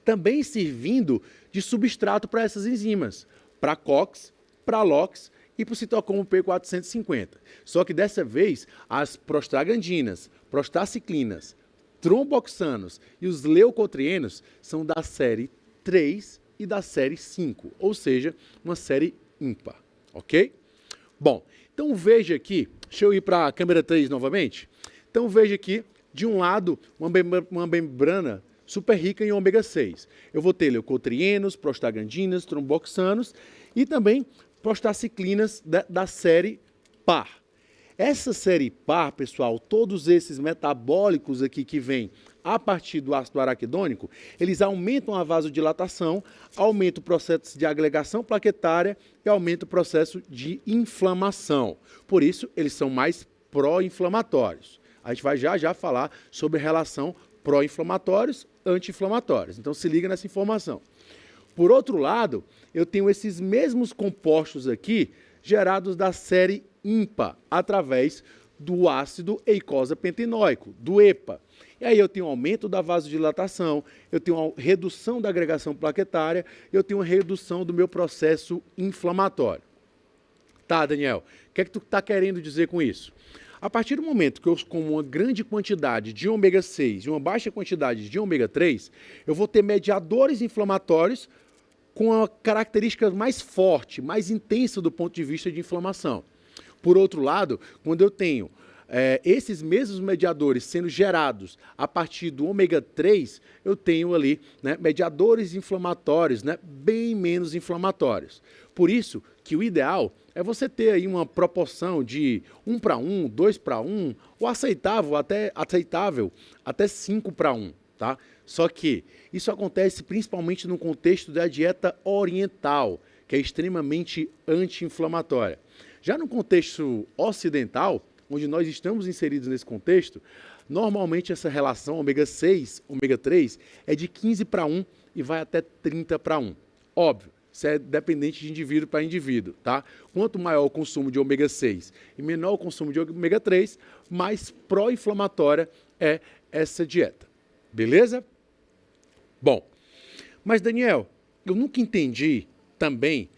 também servindo de substrato para essas enzimas, para COX, para LOX e para o citocromo P450. Só que dessa vez, as prostaglandinas, prostaciclinas, tromboxanos e os leucotrienos são da série 3 e da série 5, ou seja, uma série ímpar, ok? Bom, então veja aqui, deixa eu ir para a câmera 3 novamente. Então veja aqui, de um lado, uma membrana super rica em ômega 6. Eu vou ter leucotrienos, prostaglandinas, tromboxanos e também prostaciclinas da série par. Essa série par, pessoal, todos esses metabólicos aqui que vêm a partir do ácido araquidônico, eles aumentam a vasodilatação, aumentam o processo de agregação plaquetária e aumentam o processo de inflamação. Por isso, eles são mais pró-inflamatórios. A gente vai já falar sobre a relação pró-inflamatórios, anti-inflamatórios. Então, se liga nessa informação. Por outro lado, eu tenho esses mesmos compostos aqui, gerados da série ímpar, através do ácido eicosapentaenoico, do EPA. E aí eu tenho um aumento da vasodilatação, eu tenho uma redução da agregação plaquetária, eu tenho uma redução do meu processo inflamatório. Tá, Daniel, o que é que tu está querendo dizer com isso? A partir do momento que eu como uma grande quantidade de ômega 6 e uma baixa quantidade de ômega 3, eu vou ter mediadores inflamatórios com a característica mais forte, mais intensa do ponto de vista de inflamação. Por outro lado, quando eu tenho esses mesmos mediadores sendo gerados a partir do ômega 3, eu tenho ali, né, mediadores inflamatórios, né, bem menos inflamatórios. Por isso que o ideal é você ter aí uma proporção de 1:1, 2:1, ou aceitável até 5:1, tá? Só que isso acontece principalmente no contexto da dieta oriental, que é extremamente anti-inflamatória. Já no contexto ocidental, onde nós estamos inseridos nesse contexto, normalmente essa relação ômega 6, ômega 3 é de 15:1 e vai até 30:1. Óbvio, isso é dependente de indivíduo para indivíduo, tá? Quanto maior o consumo de ômega 6 e menor o consumo de ômega 3, mais pró-inflamatória é essa dieta. Beleza? Bom, mas Daniel, eu nunca entendi também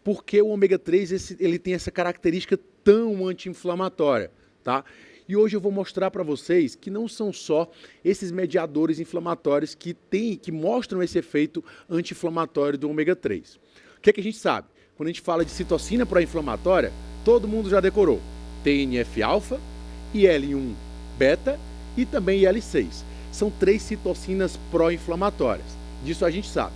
por que o ômega 3 ele tem essa característica tão anti-inflamatória, tá? E hoje eu vou mostrar para vocês que não são só esses mediadores inflamatórios que mostram esse efeito anti-inflamatório do ômega 3. O que é que a gente sabe? Quando a gente fala de citocina pró-inflamatória, todo mundo já decorou. TNF-alfa, IL-1-beta e também IL-6. São 3 citocinas pró-inflamatórias. Disso a gente sabe.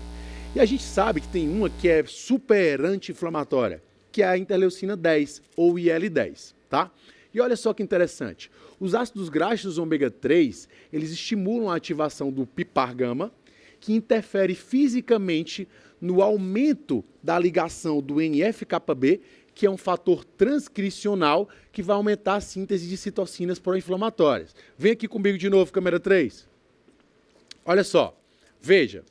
E a gente sabe que tem uma que é super anti-inflamatória, que é a interleucina 10, ou IL-10, tá? E olha só que interessante, os ácidos graxos ômega 3, eles estimulam a ativação do PPAR-gama, que interfere fisicamente no aumento da ligação do NF-κB, que é um fator transcricional que vai aumentar a síntese de citocinas pró-inflamatórias. Vem aqui comigo de novo, câmera 3. Olha só, veja.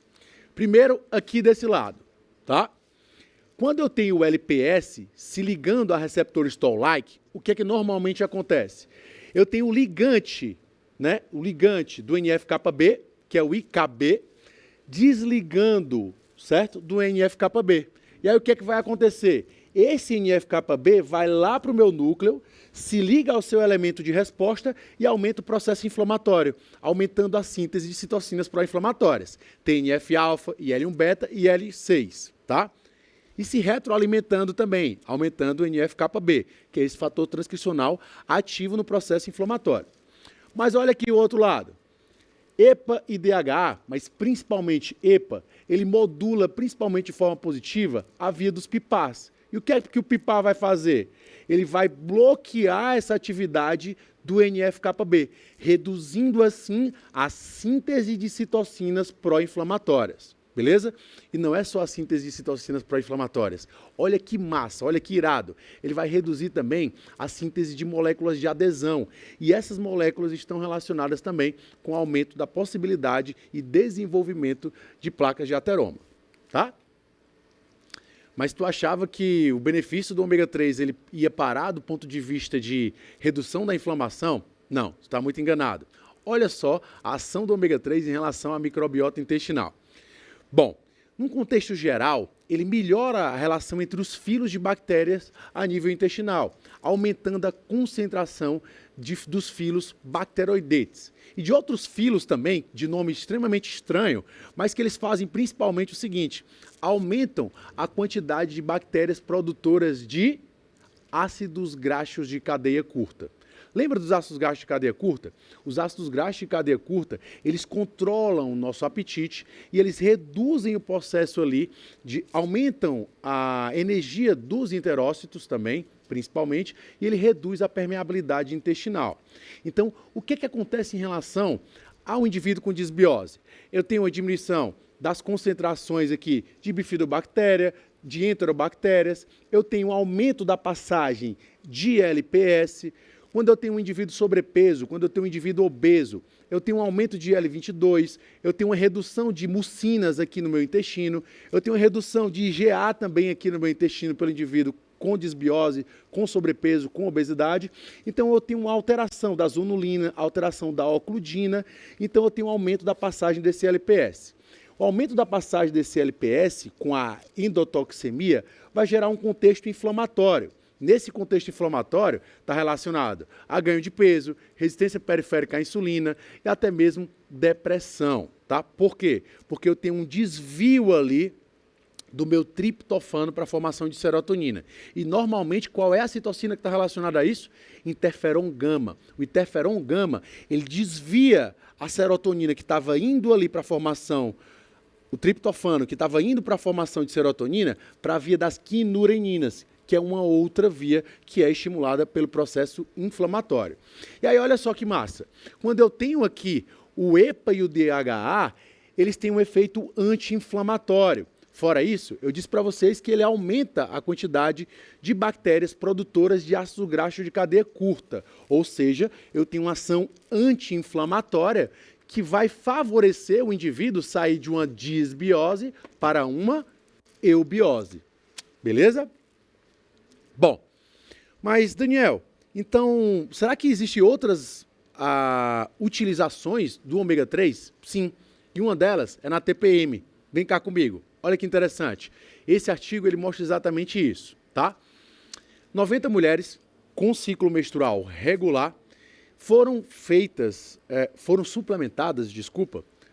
Primeiro aqui desse lado, tá? Quando eu tenho o LPS se ligando a receptores Toll-like, o que é que normalmente acontece? Eu tenho o ligante, né? O ligante do NF-κB, que é o IKB, desligando, certo? Do NF-κB. E aí o que é que vai acontecer? Esse NF-κB vai lá para o meu núcleo, se liga ao seu elemento de resposta e aumenta o processo inflamatório, aumentando a síntese de citocinas pró-inflamatórias. TNF-alfa, IL-1-beta e IL-6, tá? E se retroalimentando também, aumentando o NF-κB, que é esse fator transcricional ativo no processo inflamatório. Mas olha aqui o outro lado. EPA e DHA, mas principalmente EPA, ele modula principalmente de forma positiva a via dos PPARs. E o que é que o PPAR vai fazer? Ele vai bloquear essa atividade do NF-κB, reduzindo assim a síntese de citocinas pró-inflamatórias. Beleza? E não é só a síntese de citocinas pró-inflamatórias. Olha que massa, olha que irado. Ele vai reduzir também a síntese de moléculas de adesão. E essas moléculas estão relacionadas também com o aumento da possibilidade e desenvolvimento de placas de ateroma. Tá? Mas tu achava que o benefício do ômega 3 ele ia parar do ponto de vista de redução da inflamação? Não, tu está muito enganado. Olha só a ação do ômega 3 em relação à microbiota intestinal. Bom, num contexto geral, ele melhora a relação entre os filos de bactérias a nível intestinal, aumentando a concentração dos filos bacteroidetes. E de outros filos também, de nome extremamente estranho, mas que eles fazem principalmente o seguinte: aumentam a quantidade de bactérias produtoras de ácidos graxos de cadeia curta. Lembra dos ácidos graxos de cadeia curta? Os ácidos graxos de cadeia curta, eles controlam o nosso apetite e eles reduzem o processo ali, aumentam a energia dos enterócitos também, principalmente, e ele reduz a permeabilidade intestinal. Então, o que acontece em relação ao indivíduo com disbiose? Eu tenho uma diminuição das concentrações aqui de bifidobactéria, de enterobactérias, eu tenho um aumento da passagem de LPS. Quando eu tenho um indivíduo sobrepeso, quando eu tenho um indivíduo obeso, eu tenho um aumento de L22, eu tenho uma redução de mucinas aqui no meu intestino, eu tenho uma redução de IgA também aqui no meu intestino pelo indivíduo com disbiose, com sobrepeso, com obesidade. Então eu tenho uma alteração da zonulina, alteração da ocludina, então eu tenho um aumento da passagem desse LPS. O aumento da passagem desse LPS com a endotoxemia vai gerar um contexto inflamatório. Nesse contexto inflamatório, está relacionado a ganho de peso, resistência periférica à insulina e até mesmo depressão. Tá? Por quê? Porque eu tenho um desvio ali do meu triptofano para a formação de serotonina. E normalmente, qual é a citocina que está relacionada a isso? Interferon gama. O interferon gama, ele desvia a serotonina que estava indo ali para a formação, o triptofano que estava indo para a formação de serotonina, para a via das quinureninas, que é uma outra via que é estimulada pelo processo inflamatório. E aí, olha só que massa. Quando eu tenho aqui o EPA e o DHA, eles têm um efeito anti-inflamatório. Fora isso, eu disse para vocês que ele aumenta a quantidade de bactérias produtoras de ácido graxo de cadeia curta. Ou seja, eu tenho uma ação anti-inflamatória que vai favorecer o indivíduo sair de uma disbiose para uma eubiose. Beleza? Bom, mas Daniel, então, será que existem outras utilizações do ômega 3? Sim, e uma delas é na TPM. Vem cá comigo, olha que interessante. Esse artigo ele mostra exatamente isso, tá? 90 mulheres com ciclo menstrual regular foram suplementadas,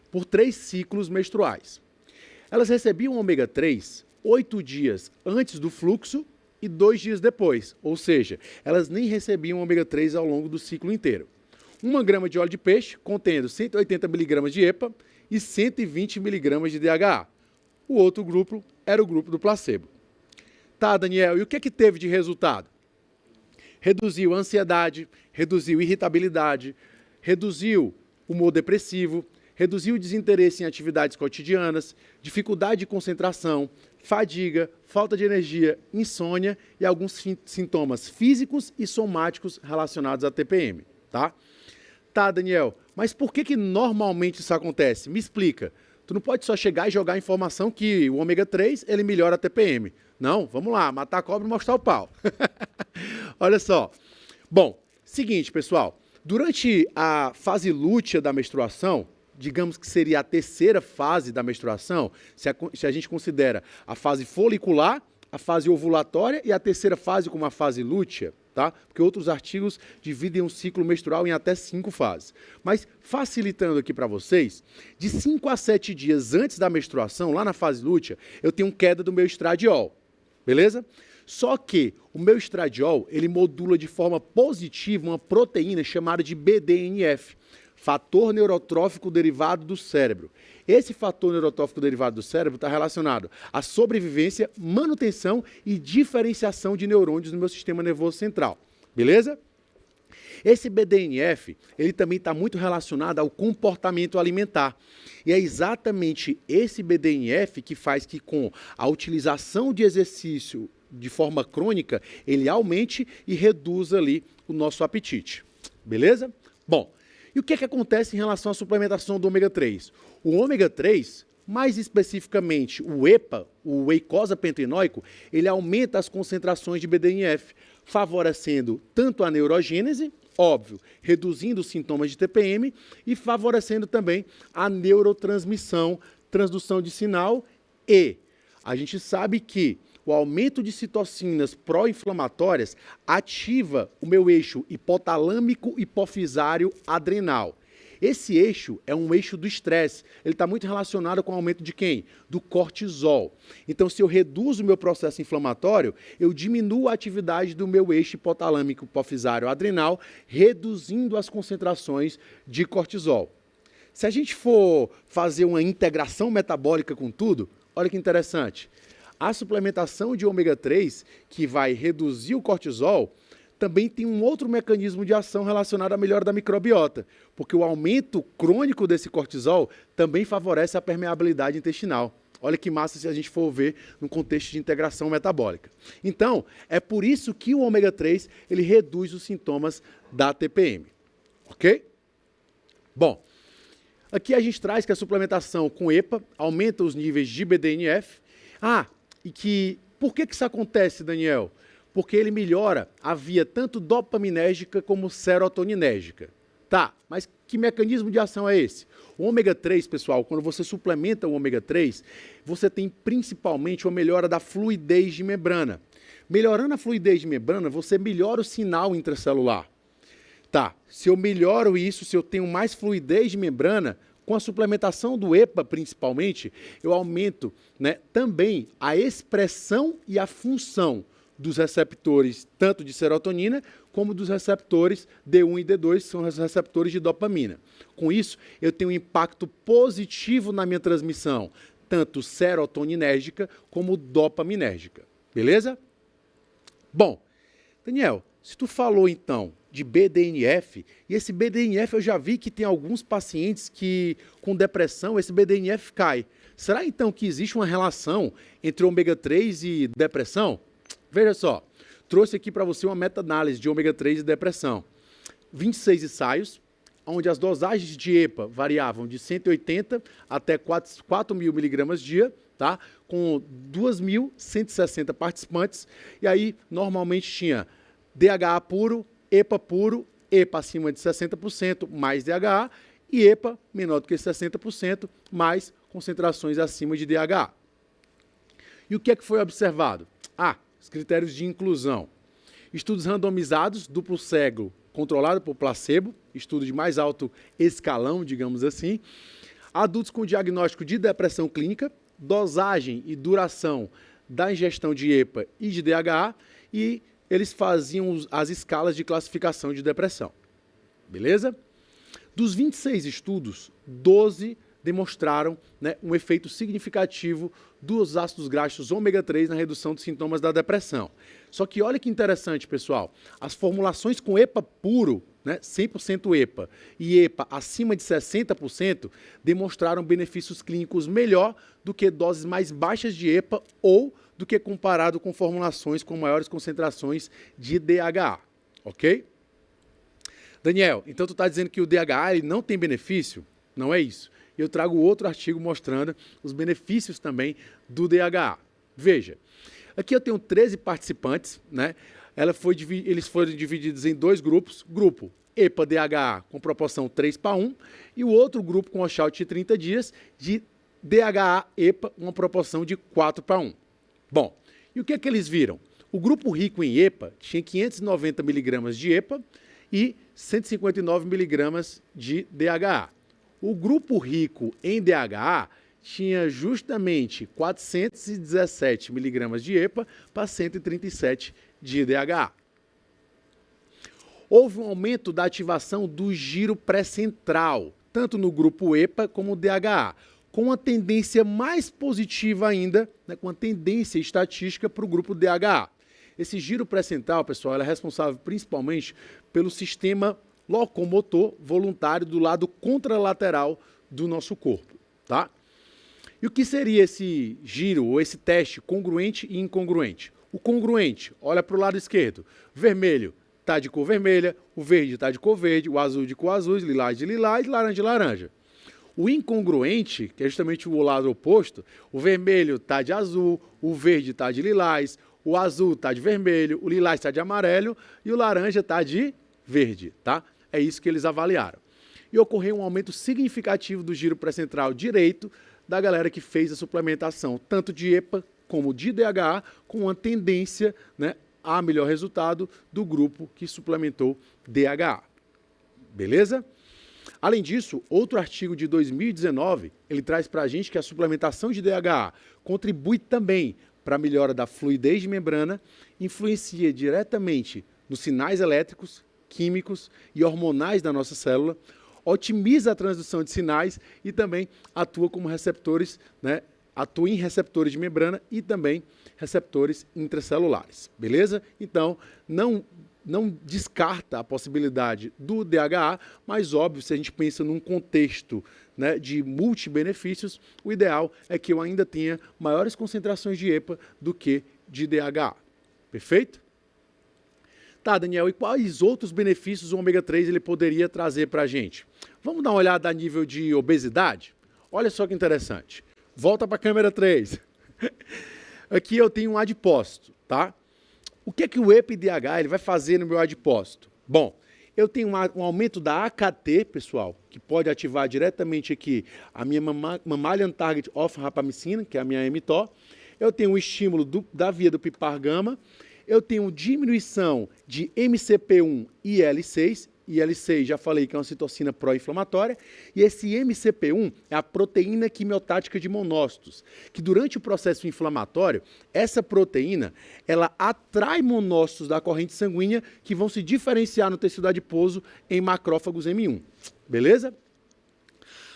por 3 ciclos menstruais. Elas recebiam ômega 3 8 dias antes do fluxo e 2 dias depois, ou seja, elas nem recebiam ômega 3 ao longo do ciclo inteiro. 1 grama de óleo de peixe contendo 180 miligramas de EPA e 120 miligramas de DHA. O outro grupo era o grupo do placebo. Tá, Daniel, e o que é que teve de resultado? Reduziu a ansiedade, reduziu irritabilidade, reduziu o humor depressivo, reduziu o desinteresse em atividades cotidianas, dificuldade de concentração, fadiga, falta de energia, insônia e alguns sintomas físicos e somáticos relacionados à TPM, tá? Tá, Daniel, mas por que normalmente isso acontece? Me explica. Tu não pode só chegar e jogar a informação que o ômega 3 ele melhora a TPM. Não, vamos lá, matar a cobra e mostrar o pau. Olha só. Bom, seguinte, pessoal. Durante a fase lútea da menstruação, digamos que seria a terceira fase da menstruação, se a gente considera a fase folicular, a fase ovulatória e a terceira fase como a fase lútea, tá? Porque outros artigos dividem um ciclo menstrual em até 5 fases. Mas, facilitando aqui para vocês, de 5 a 7 dias antes da menstruação, lá na fase lútea, eu tenho queda do meu estradiol, beleza? Só que o meu estradiol, ele modula de forma positiva uma proteína chamada de BDNF, fator neurotrófico derivado do cérebro. Esse fator neurotrófico derivado do cérebro está relacionado à sobrevivência, manutenção e diferenciação de neurônios no meu sistema nervoso central. Beleza? Esse BDNF, ele também está muito relacionado ao comportamento alimentar. E é exatamente esse BDNF que faz que com a utilização de exercício de forma crônica, ele aumente e reduza ali o nosso apetite. Beleza? Bom, e o que acontece em relação à suplementação do ômega 3? O ômega 3, mais especificamente o EPA, o eicosapentaenoico, ele aumenta as concentrações de BDNF, favorecendo tanto a neurogênese, óbvio, reduzindo os sintomas de TPM e favorecendo também a neurotransmissão transdução de sinal e a gente sabe que o aumento de citocinas pró-inflamatórias ativa o meu eixo hipotalâmico hipofisário adrenal. Esse eixo é um eixo do estresse. Ele está muito relacionado com o aumento de quem? Do cortisol. Então, se eu reduzo o meu processo inflamatório, eu diminuo a atividade do meu eixo hipotalâmico hipofisário adrenal, reduzindo as concentrações de cortisol. Se a gente for fazer uma integração metabólica com tudo, olha que interessante. A suplementação de ômega 3, que vai reduzir o cortisol, também tem um outro mecanismo de ação relacionado à melhora da microbiota, porque o aumento crônico desse cortisol também favorece a permeabilidade intestinal. Olha que massa se a gente for ver no contexto de integração metabólica. Então, é por isso que o ômega 3 ele reduz os sintomas da TPM. Ok? Bom, aqui a gente traz que a suplementação com EPA aumenta os níveis de BDNF. Por que isso acontece, Daniel? Porque ele melhora a via tanto dopaminérgica como serotoninérgica. Tá, mas que mecanismo de ação é esse? O ômega 3, pessoal, quando você suplementa o ômega 3, você tem principalmente uma melhora da fluidez de membrana. Melhorando a fluidez de membrana, você melhora o sinal intracelular. Tá, se eu melhoro isso, se eu tenho mais fluidez de membrana, com a suplementação do EPA, principalmente, eu aumento, né, também a expressão e a função dos receptores, tanto de serotonina, como dos receptores D1 e D2, que são os receptores de dopamina. Com isso, eu tenho um impacto positivo na minha transmissão, tanto serotoninérgica como dopaminérgica. Beleza? Bom, Daniel, se tu falou então de BDNF, e esse BDNF eu já vi que tem alguns pacientes que com depressão esse BDNF cai. Será então que existe uma relação entre ômega 3 e depressão? Veja só, trouxe aqui para você uma meta-análise de ômega 3 e depressão. 26 ensaios, onde as dosagens de EPA variavam de 180 até 4.000 miligramas dia, tá? Com 2.160 participantes, e aí normalmente tinha DHA puro, EPA acima de 60%, mais DHA, e EPA menor do que 60%, mais concentrações acima de DHA. E o que é que foi observado? Os critérios de inclusão. Estudos randomizados, duplo cego, controlado por placebo, estudo de mais alto escalão, digamos assim. Adultos com diagnóstico de depressão clínica, dosagem e duração da ingestão de EPA e de DHA, e eles faziam as escalas de classificação de depressão. Beleza? Dos 26 estudos, 12 demonstraram, né, um efeito significativo dos ácidos graxos ômega 3 na redução dos sintomas da depressão. Só que olha que interessante, pessoal, as formulações com EPA puro, né, 100% EPA, e EPA acima de 60%, demonstraram benefícios clínicos melhor do que doses mais baixas de EPA ou do que comparado com formulações com maiores concentrações de DHA, ok? Daniel, então tu está dizendo que o DHA ele não tem benefício? Não é isso. Eu trago outro artigo mostrando os benefícios também do DHA. Veja, aqui eu tenho 13 participantes, né? Eles foram divididos em dois grupos, grupo EPA-DHA com proporção 3:1 e o outro grupo com washout de 30 dias de DHA-EPA, uma proporção de 4:1. Bom, e o que é que eles viram? O grupo rico em EPA tinha 590 miligramas de EPA e 159 miligramas de DHA. O grupo rico em DHA tinha justamente 417 miligramas de EPA para 137 de DHA. Houve um aumento da ativação do giro pré-central, tanto no grupo EPA como DHA, com uma tendência mais positiva ainda, né, com uma tendência estatística para o grupo DHA. Esse giro pré-central, pessoal, é responsável principalmente pelo sistema locomotor voluntário do lado contralateral do nosso corpo, tá? E o que seria esse giro ou esse teste congruente e incongruente? O congruente, olha para o lado esquerdo, vermelho está de cor vermelha, o verde está de cor verde, o azul de cor azul, lilás de lilás, laranja de laranja. O incongruente, que é justamente o lado oposto, o vermelho está de azul, o verde está de lilás, o azul está de vermelho, o lilás está de amarelo e o laranja está de verde, tá? É isso que eles avaliaram. E ocorreu um aumento significativo do giro pré-central direito da galera que fez a suplementação, tanto de EPA como de DHA, com uma tendência, né, a melhor resultado do grupo que suplementou DHA. Beleza? Além disso, outro artigo de 2019, ele traz para a gente que a suplementação de DHA contribui também para a melhora da fluidez de membrana, influencia diretamente nos sinais elétricos, químicos e hormonais da nossa célula, otimiza a transdução de sinais e também atua como receptores, né? Atua em receptores de membrana e também receptores intracelulares, beleza? Então, não descarta a possibilidade do DHA, mas óbvio, se a gente pensa num contexto, né, de multibenefícios, o ideal é que eu ainda tenha maiores concentrações de EPA do que de DHA. Perfeito? Tá, Daniel, e quais outros benefícios o ômega 3 ele poderia trazer para a gente? Vamos dar uma olhada a nível de obesidade? Olha só que interessante. Volta para a câmera 3. Aqui eu tenho um adipócito, tá? O que é que o EPA-DHA ele vai fazer no meu adipócito? Bom, eu tenho um aumento da AKT, pessoal, que pode ativar diretamente aqui a minha Mammalian Target of Rapamycin, que é a minha mTOR. Eu tenho um estímulo da via do PPAR-gama. Eu tenho diminuição de MCP1 e IL-6. IL-6, já falei que é uma citocina pró-inflamatória, e esse MCP1 é a proteína quimiotática de monócitos, que durante o processo inflamatório, essa proteína, ela atrai monócitos da corrente sanguínea que vão se diferenciar no tecido adiposo em macrófagos M1, beleza?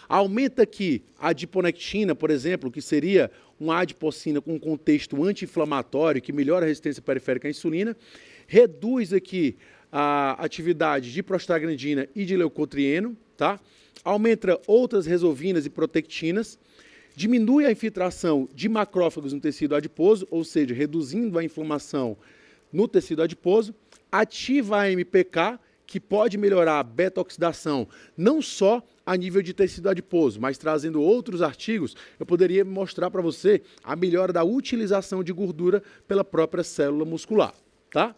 Aumenta aqui a adiponectina, por exemplo, que seria uma adipocina com um contexto anti-inflamatório que melhora a resistência periférica à insulina, reduz aqui a atividade de prostaglandina e de leucotrieno, tá? Aumenta outras resolvinas e protectinas, diminui a infiltração de macrófagos no tecido adiposo, ou seja, reduzindo a inflamação no tecido adiposo, ativa a MPK, que pode melhorar a beta-oxidação, não só a nível de tecido adiposo, mas trazendo outros artigos, eu poderia mostrar para você a melhora da utilização de gordura pela própria célula muscular, tá?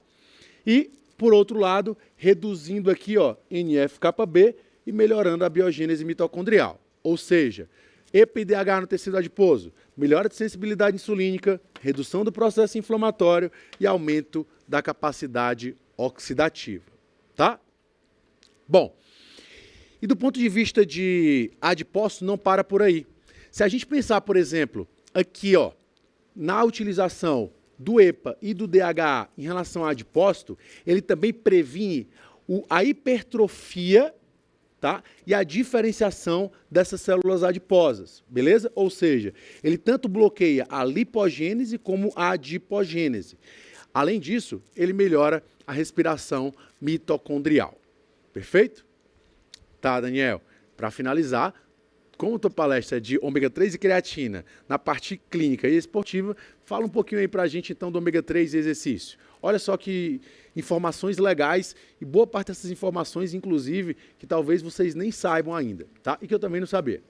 E por outro lado, reduzindo aqui, ó, NF-κB e melhorando a biogênese mitocondrial. Ou seja, EPA e DHA no tecido adiposo, melhora de sensibilidade insulínica, redução do processo inflamatório e aumento da capacidade oxidativa. Tá? Bom, e do ponto de vista de adipócito, não para por aí. Se a gente pensar, por exemplo, aqui, ó, na utilização do EPA e do DHA em relação ao adipócito, ele também previne a hipertrofia, tá? E a diferenciação dessas células adiposas, beleza? Ou seja, ele tanto bloqueia a lipogênese como a adipogênese. Além disso, ele melhora a respiração mitocondrial. Perfeito? Tá, Daniel? Para finalizar, como a tua palestra é de ômega 3 e creatina, na parte clínica e esportiva, fala um pouquinho aí para a gente, então, do ômega 3 e exercício. Olha só que informações legais, e boa parte dessas informações, inclusive, que talvez vocês nem saibam ainda, tá? E que eu também não sabia.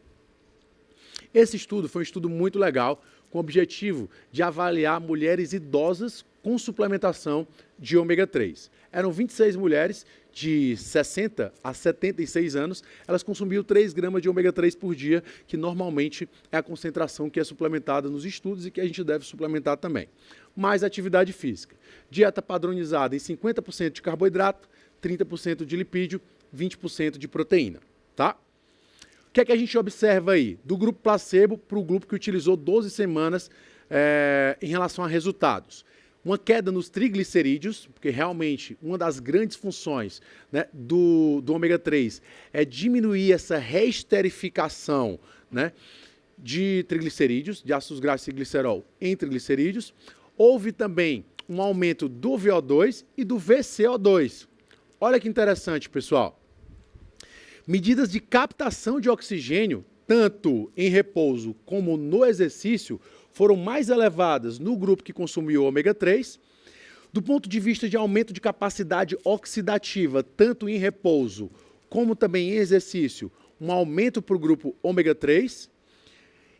Esse estudo foi um estudo muito legal, com o objetivo de avaliar mulheres idosas com suplementação de ômega 3. Eram 26 mulheres de 60 a 76 anos, elas consumiam 3 gramas de ômega 3 por dia, que normalmente é a concentração que é suplementada nos estudos e que a gente deve suplementar também. Mais atividade física. Dieta padronizada em 50% de carboidrato, 30% de lipídio, 20% de proteína. Tá? O que é que a gente observa aí? Do grupo placebo para o grupo que utilizou 12 semanas em relação a resultados. Uma queda nos triglicerídeos, porque realmente uma das grandes funções, né, do ômega 3 é diminuir essa reesterificação, né, de triglicerídeos, de ácidos graxos e glicerol em triglicerídeos. Houve também um aumento do VO2 e do VCO2. Olha que interessante, pessoal. Medidas de captação de oxigênio, tanto em repouso como no exercício, foram mais elevadas no grupo que consumiu ômega 3. Do ponto de vista de aumento de capacidade oxidativa, tanto em repouso como também em exercício, um aumento para o grupo ômega 3.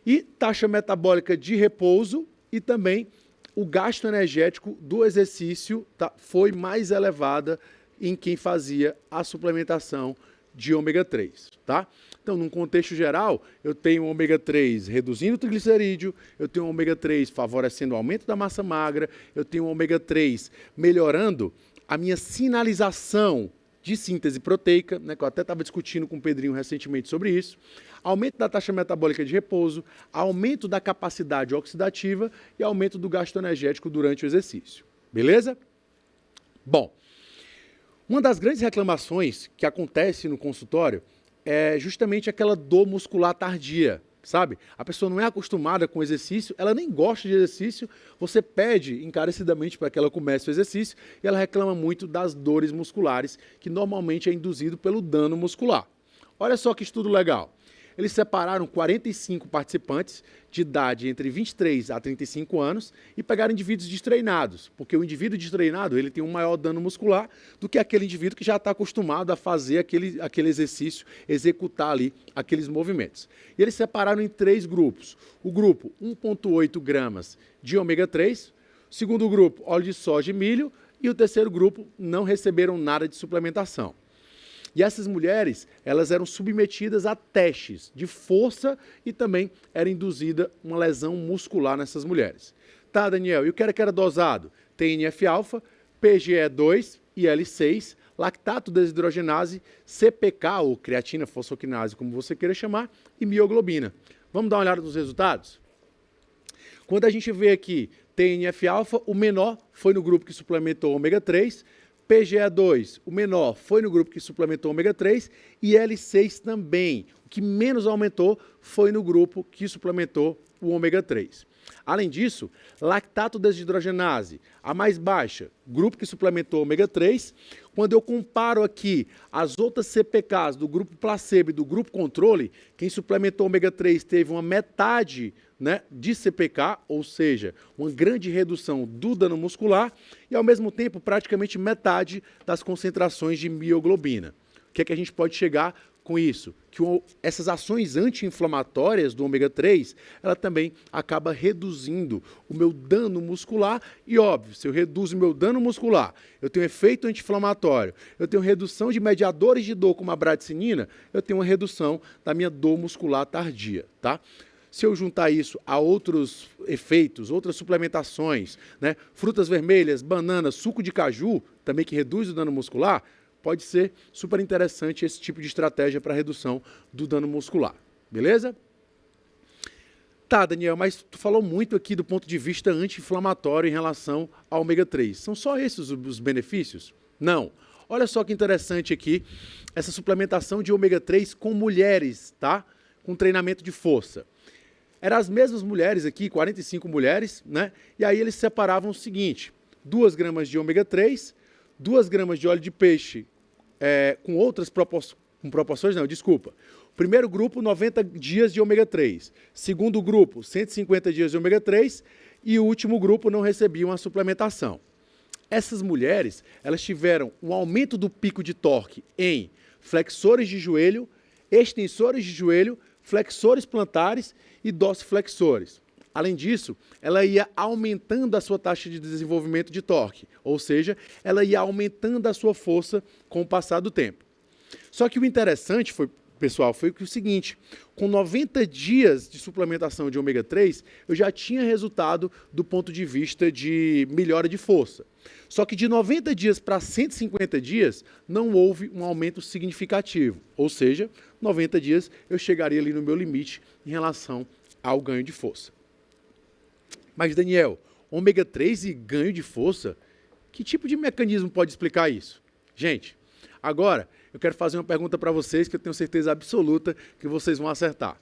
E taxa metabólica de repouso e também o gasto energético do exercício foi mais elevada em quem fazia a suplementação de ômega 3, tá? Então, num contexto geral, eu tenho ômega 3 reduzindo o triglicerídeo, eu tenho ômega 3 favorecendo o aumento da massa magra, eu tenho ômega 3 melhorando a minha sinalização de síntese proteica, né, que eu até estava discutindo com o Pedrinho recentemente sobre isso, aumento da taxa metabólica de repouso, aumento da capacidade oxidativa e aumento do gasto energético durante o exercício. Beleza? Bom, uma das grandes reclamações que acontece no consultório é justamente aquela dor muscular tardia, sabe? A pessoa não é acostumada com exercício, ela nem gosta de exercício, você pede encarecidamente para que ela comece o exercício e ela reclama muito das dores musculares, que normalmente é induzido pelo dano muscular. Olha só que estudo legal. Eles separaram 45 participantes de idade entre 23 a 35 anos e pegaram indivíduos destreinados, porque o indivíduo destreinado ele tem um maior dano muscular do que aquele indivíduo que já está acostumado a fazer aquele exercício, executar ali aqueles movimentos. E eles separaram em 3 grupos. O grupo 1,8 gramas de ômega 3, o segundo grupo óleo de soja e milho e o terceiro grupo não receberam nada de suplementação. E essas mulheres, elas eram submetidas a testes de força e também era induzida uma lesão muscular nessas mulheres. Tá, Daniel, e o que era dosado? TNF-alfa, PGE2, IL-6, lactato desidrogenase, CPK, ou creatina fosfoquinase, como você queira chamar, e mioglobina. Vamos dar uma olhada nos resultados? Quando a gente vê aqui TNF-alfa, o menor foi no grupo que suplementou ômega 3, PGE2, o menor, foi no grupo que suplementou ômega 3 e L6 também. O que menos aumentou foi no grupo que suplementou o ômega 3. Além disso, lactato desidrogenase, a mais baixa, grupo que suplementou ômega 3. Quando eu comparo aqui as outras CPKs do grupo placebo e do grupo controle, quem suplementou ômega 3 teve uma metade, né, de CPK, ou seja, uma grande redução do dano muscular e, ao mesmo tempo, praticamente metade das concentrações de mioglobina. O que é que a gente pode chegar com isso? Que essas ações anti-inflamatórias do ômega 3, ela também acaba reduzindo o meu dano muscular e, óbvio, se eu reduzo o meu dano muscular, eu tenho efeito anti-inflamatório, eu tenho redução de mediadores de dor como a bradicinina, eu tenho uma redução da minha dor muscular tardia, tá? Se eu juntar isso a outros efeitos, outras suplementações, né, frutas vermelhas, bananas, suco de caju, também que reduz o dano muscular, pode ser super interessante esse tipo de estratégia para redução do dano muscular. Beleza? Tá, Daniel, mas tu falou muito aqui do ponto de vista anti-inflamatório em relação ao ômega 3. São só esses os benefícios? Não. Olha só que interessante aqui, essa suplementação de ômega 3 com mulheres, tá? Com treinamento de força. Eram as mesmas mulheres aqui, 45 mulheres, né? E aí eles separavam o seguinte, 2 gramas de ômega 3, 2 gramas de óleo de peixe com outras proporções, não, desculpa. Primeiro grupo, 90 dias de ômega 3. Segundo grupo, 150 dias de ômega 3. E o último grupo não recebiam a suplementação. Essas mulheres, elas tiveram um aumento do pico de torque em flexores de joelho, extensores de joelho, flexores plantares e dorsiflexores. Além disso, ela ia aumentando a sua taxa de desenvolvimento de torque, ou seja, ela ia aumentando a sua força com o passar do tempo. Só que o interessante foi, pessoal, foi o seguinte, com 90 dias de suplementação de ômega 3, eu já tinha resultado do ponto de vista de melhora de força. Só que de 90 dias para 150 dias, não houve um aumento significativo, ou seja, 90 dias eu chegaria ali no meu limite em relação ao ganho de força. Mas, Daniel, ômega 3 e ganho de força, que tipo de mecanismo pode explicar isso? Gente, agora eu quero fazer uma pergunta para vocês que eu tenho certeza absoluta que vocês vão acertar.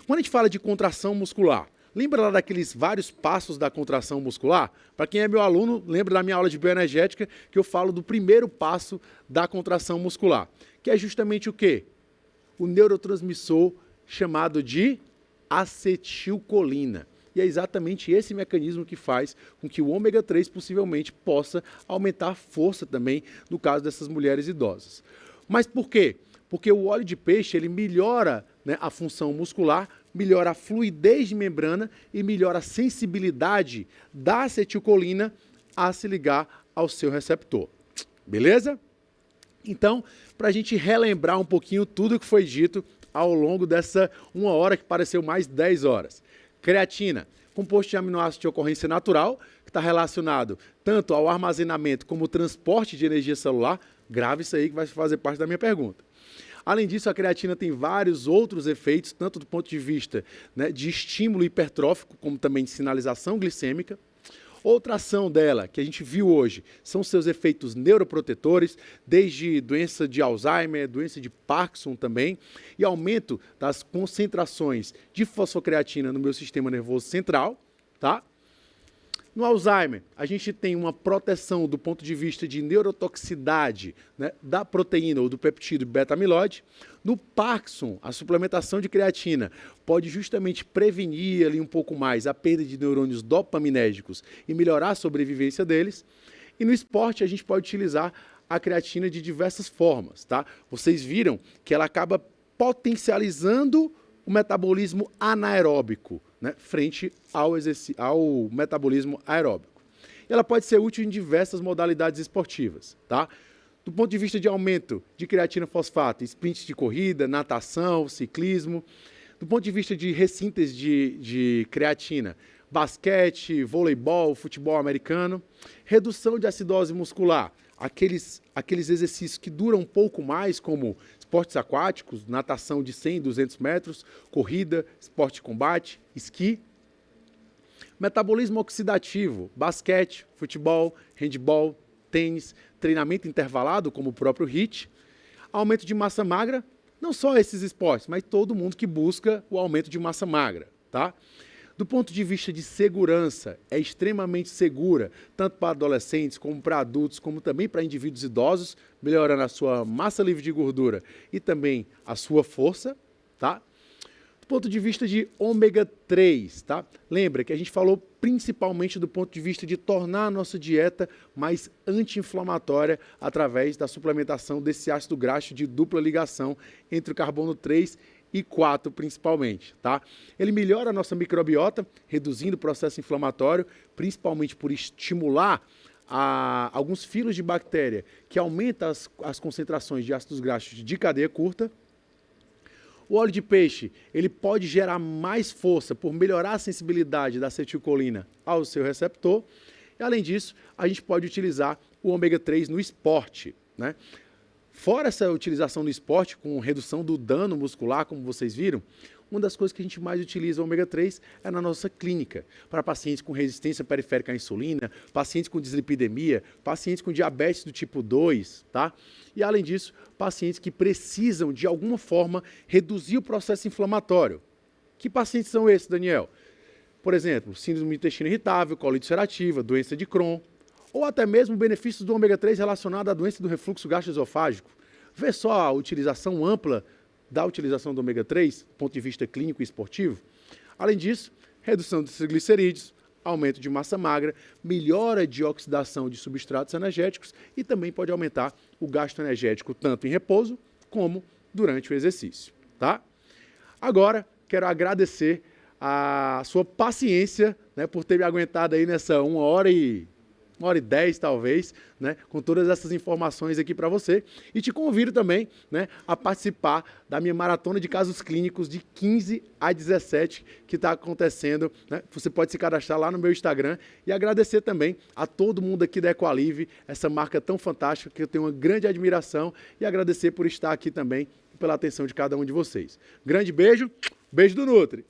Quando a gente fala de contração muscular, lembra lá daqueles vários passos da contração muscular? Para quem é meu aluno, lembra da minha aula de bioenergética que eu falo do primeiro passo da contração muscular, que é justamente o quê? O neurotransmissor chamado de acetilcolina. E é exatamente esse mecanismo que faz com que o ômega 3 possivelmente possa aumentar a força também no caso dessas mulheres idosas. Mas por quê? Porque o óleo de peixe ele melhora, né, a função muscular, melhora a fluidez de membrana e melhora a sensibilidade da acetilcolina a se ligar ao seu receptor. Beleza? Então, para a gente relembrar um pouquinho tudo que foi dito ao longo dessa 1 hora que pareceu mais 10 horas. Creatina, composto de aminoácidos de ocorrência natural, que está relacionado tanto ao armazenamento como ao transporte de energia celular. Grave isso aí que vai fazer parte da minha pergunta. Além disso, a creatina tem vários outros efeitos, tanto do ponto de vista, né, de estímulo hipertrófico, como também de sinalização glicêmica. Outra ação dela, que a gente viu hoje, são seus efeitos neuroprotetores, desde doença de Alzheimer, doença de Parkinson também, e aumento das concentrações de fosfocreatina no meu sistema nervoso central, tá? No Alzheimer, a gente tem uma proteção do ponto de vista de neurotoxicidade, né, da proteína ou do peptídeo beta-amiloide. No Parkinson, a suplementação de creatina pode justamente prevenir ali um pouco mais a perda de neurônios dopaminérgicos e melhorar a sobrevivência deles. E no esporte, a gente pode utilizar a creatina de diversas formas, tá? Vocês viram que ela acaba potencializando o metabolismo anaeróbico, né, frente ao metabolismo aeróbico. Ela pode ser útil em diversas modalidades esportivas, tá? Do ponto de vista de aumento de creatina fosfato, sprints de corrida, natação, ciclismo. Do ponto de vista de ressíntese de creatina, basquete, voleibol, futebol americano. Redução de acidose muscular, aqueles exercícios que duram um pouco mais, como esportes aquáticos, natação de 100, 200 metros, corrida, esporte de combate, esqui. Metabolismo oxidativo, basquete, futebol, handebol, tênis, treinamento intervalado, como o próprio HIIT. Aumento de massa magra, não só esses esportes, mas todo mundo que busca o aumento de massa magra, tá? Do ponto de vista de segurança, é extremamente segura, tanto para adolescentes, como para adultos, como também para indivíduos idosos, melhorando a sua massa livre de gordura e também a sua força, tá? Do ponto de vista de ômega 3, tá? Lembra que a gente falou principalmente do ponto de vista de tornar a nossa dieta mais anti-inflamatória através da suplementação desse ácido graxo de dupla ligação entre o carbono 3 e 4 principalmente, tá? Ele melhora a nossa microbiota, reduzindo o processo inflamatório, principalmente por estimular alguns filos de bactéria que aumenta as concentrações de ácidos graxos de cadeia curta. O óleo de peixe, ele pode gerar mais força por melhorar a sensibilidade da acetilcolina ao seu receptor. E, além disso, a gente pode utilizar o ômega 3 no esporte, né? Fora essa utilização no esporte, com redução do dano muscular, como vocês viram, uma das coisas que a gente mais utiliza o ômega 3 é na nossa clínica, para pacientes com resistência periférica à insulina, pacientes com dislipidemia, pacientes com diabetes do tipo 2, tá? E, além disso, pacientes que precisam, de alguma forma, reduzir o processo inflamatório. Que pacientes são esses, Daniel? Por exemplo, síndrome do intestino irritável, colite ulcerativa, doença de Crohn, ou até mesmo benefícios do ômega 3 relacionado à doença do refluxo gastroesofágico. Vê só a utilização ampla da utilização do ômega 3, do ponto de vista clínico e esportivo. Além disso, redução dos triglicerídeos, aumento de massa magra, melhora de oxidação de substratos energéticos e também pode aumentar o gasto energético tanto em repouso como durante o exercício, tá? Agora, quero agradecer a sua paciência, né, por ter me aguentado aí nessa 1h10 talvez, né, com todas essas informações aqui para você. E te convido também, né, a participar da minha maratona de casos clínicos de 15 a 17 que está acontecendo, né? Você pode se cadastrar lá no meu Instagram e agradecer também a todo mundo aqui da Equalive, essa marca tão fantástica que eu tenho uma grande admiração, e agradecer por estar aqui também e pela atenção de cada um de vocês. Grande beijo, beijo do Nutri!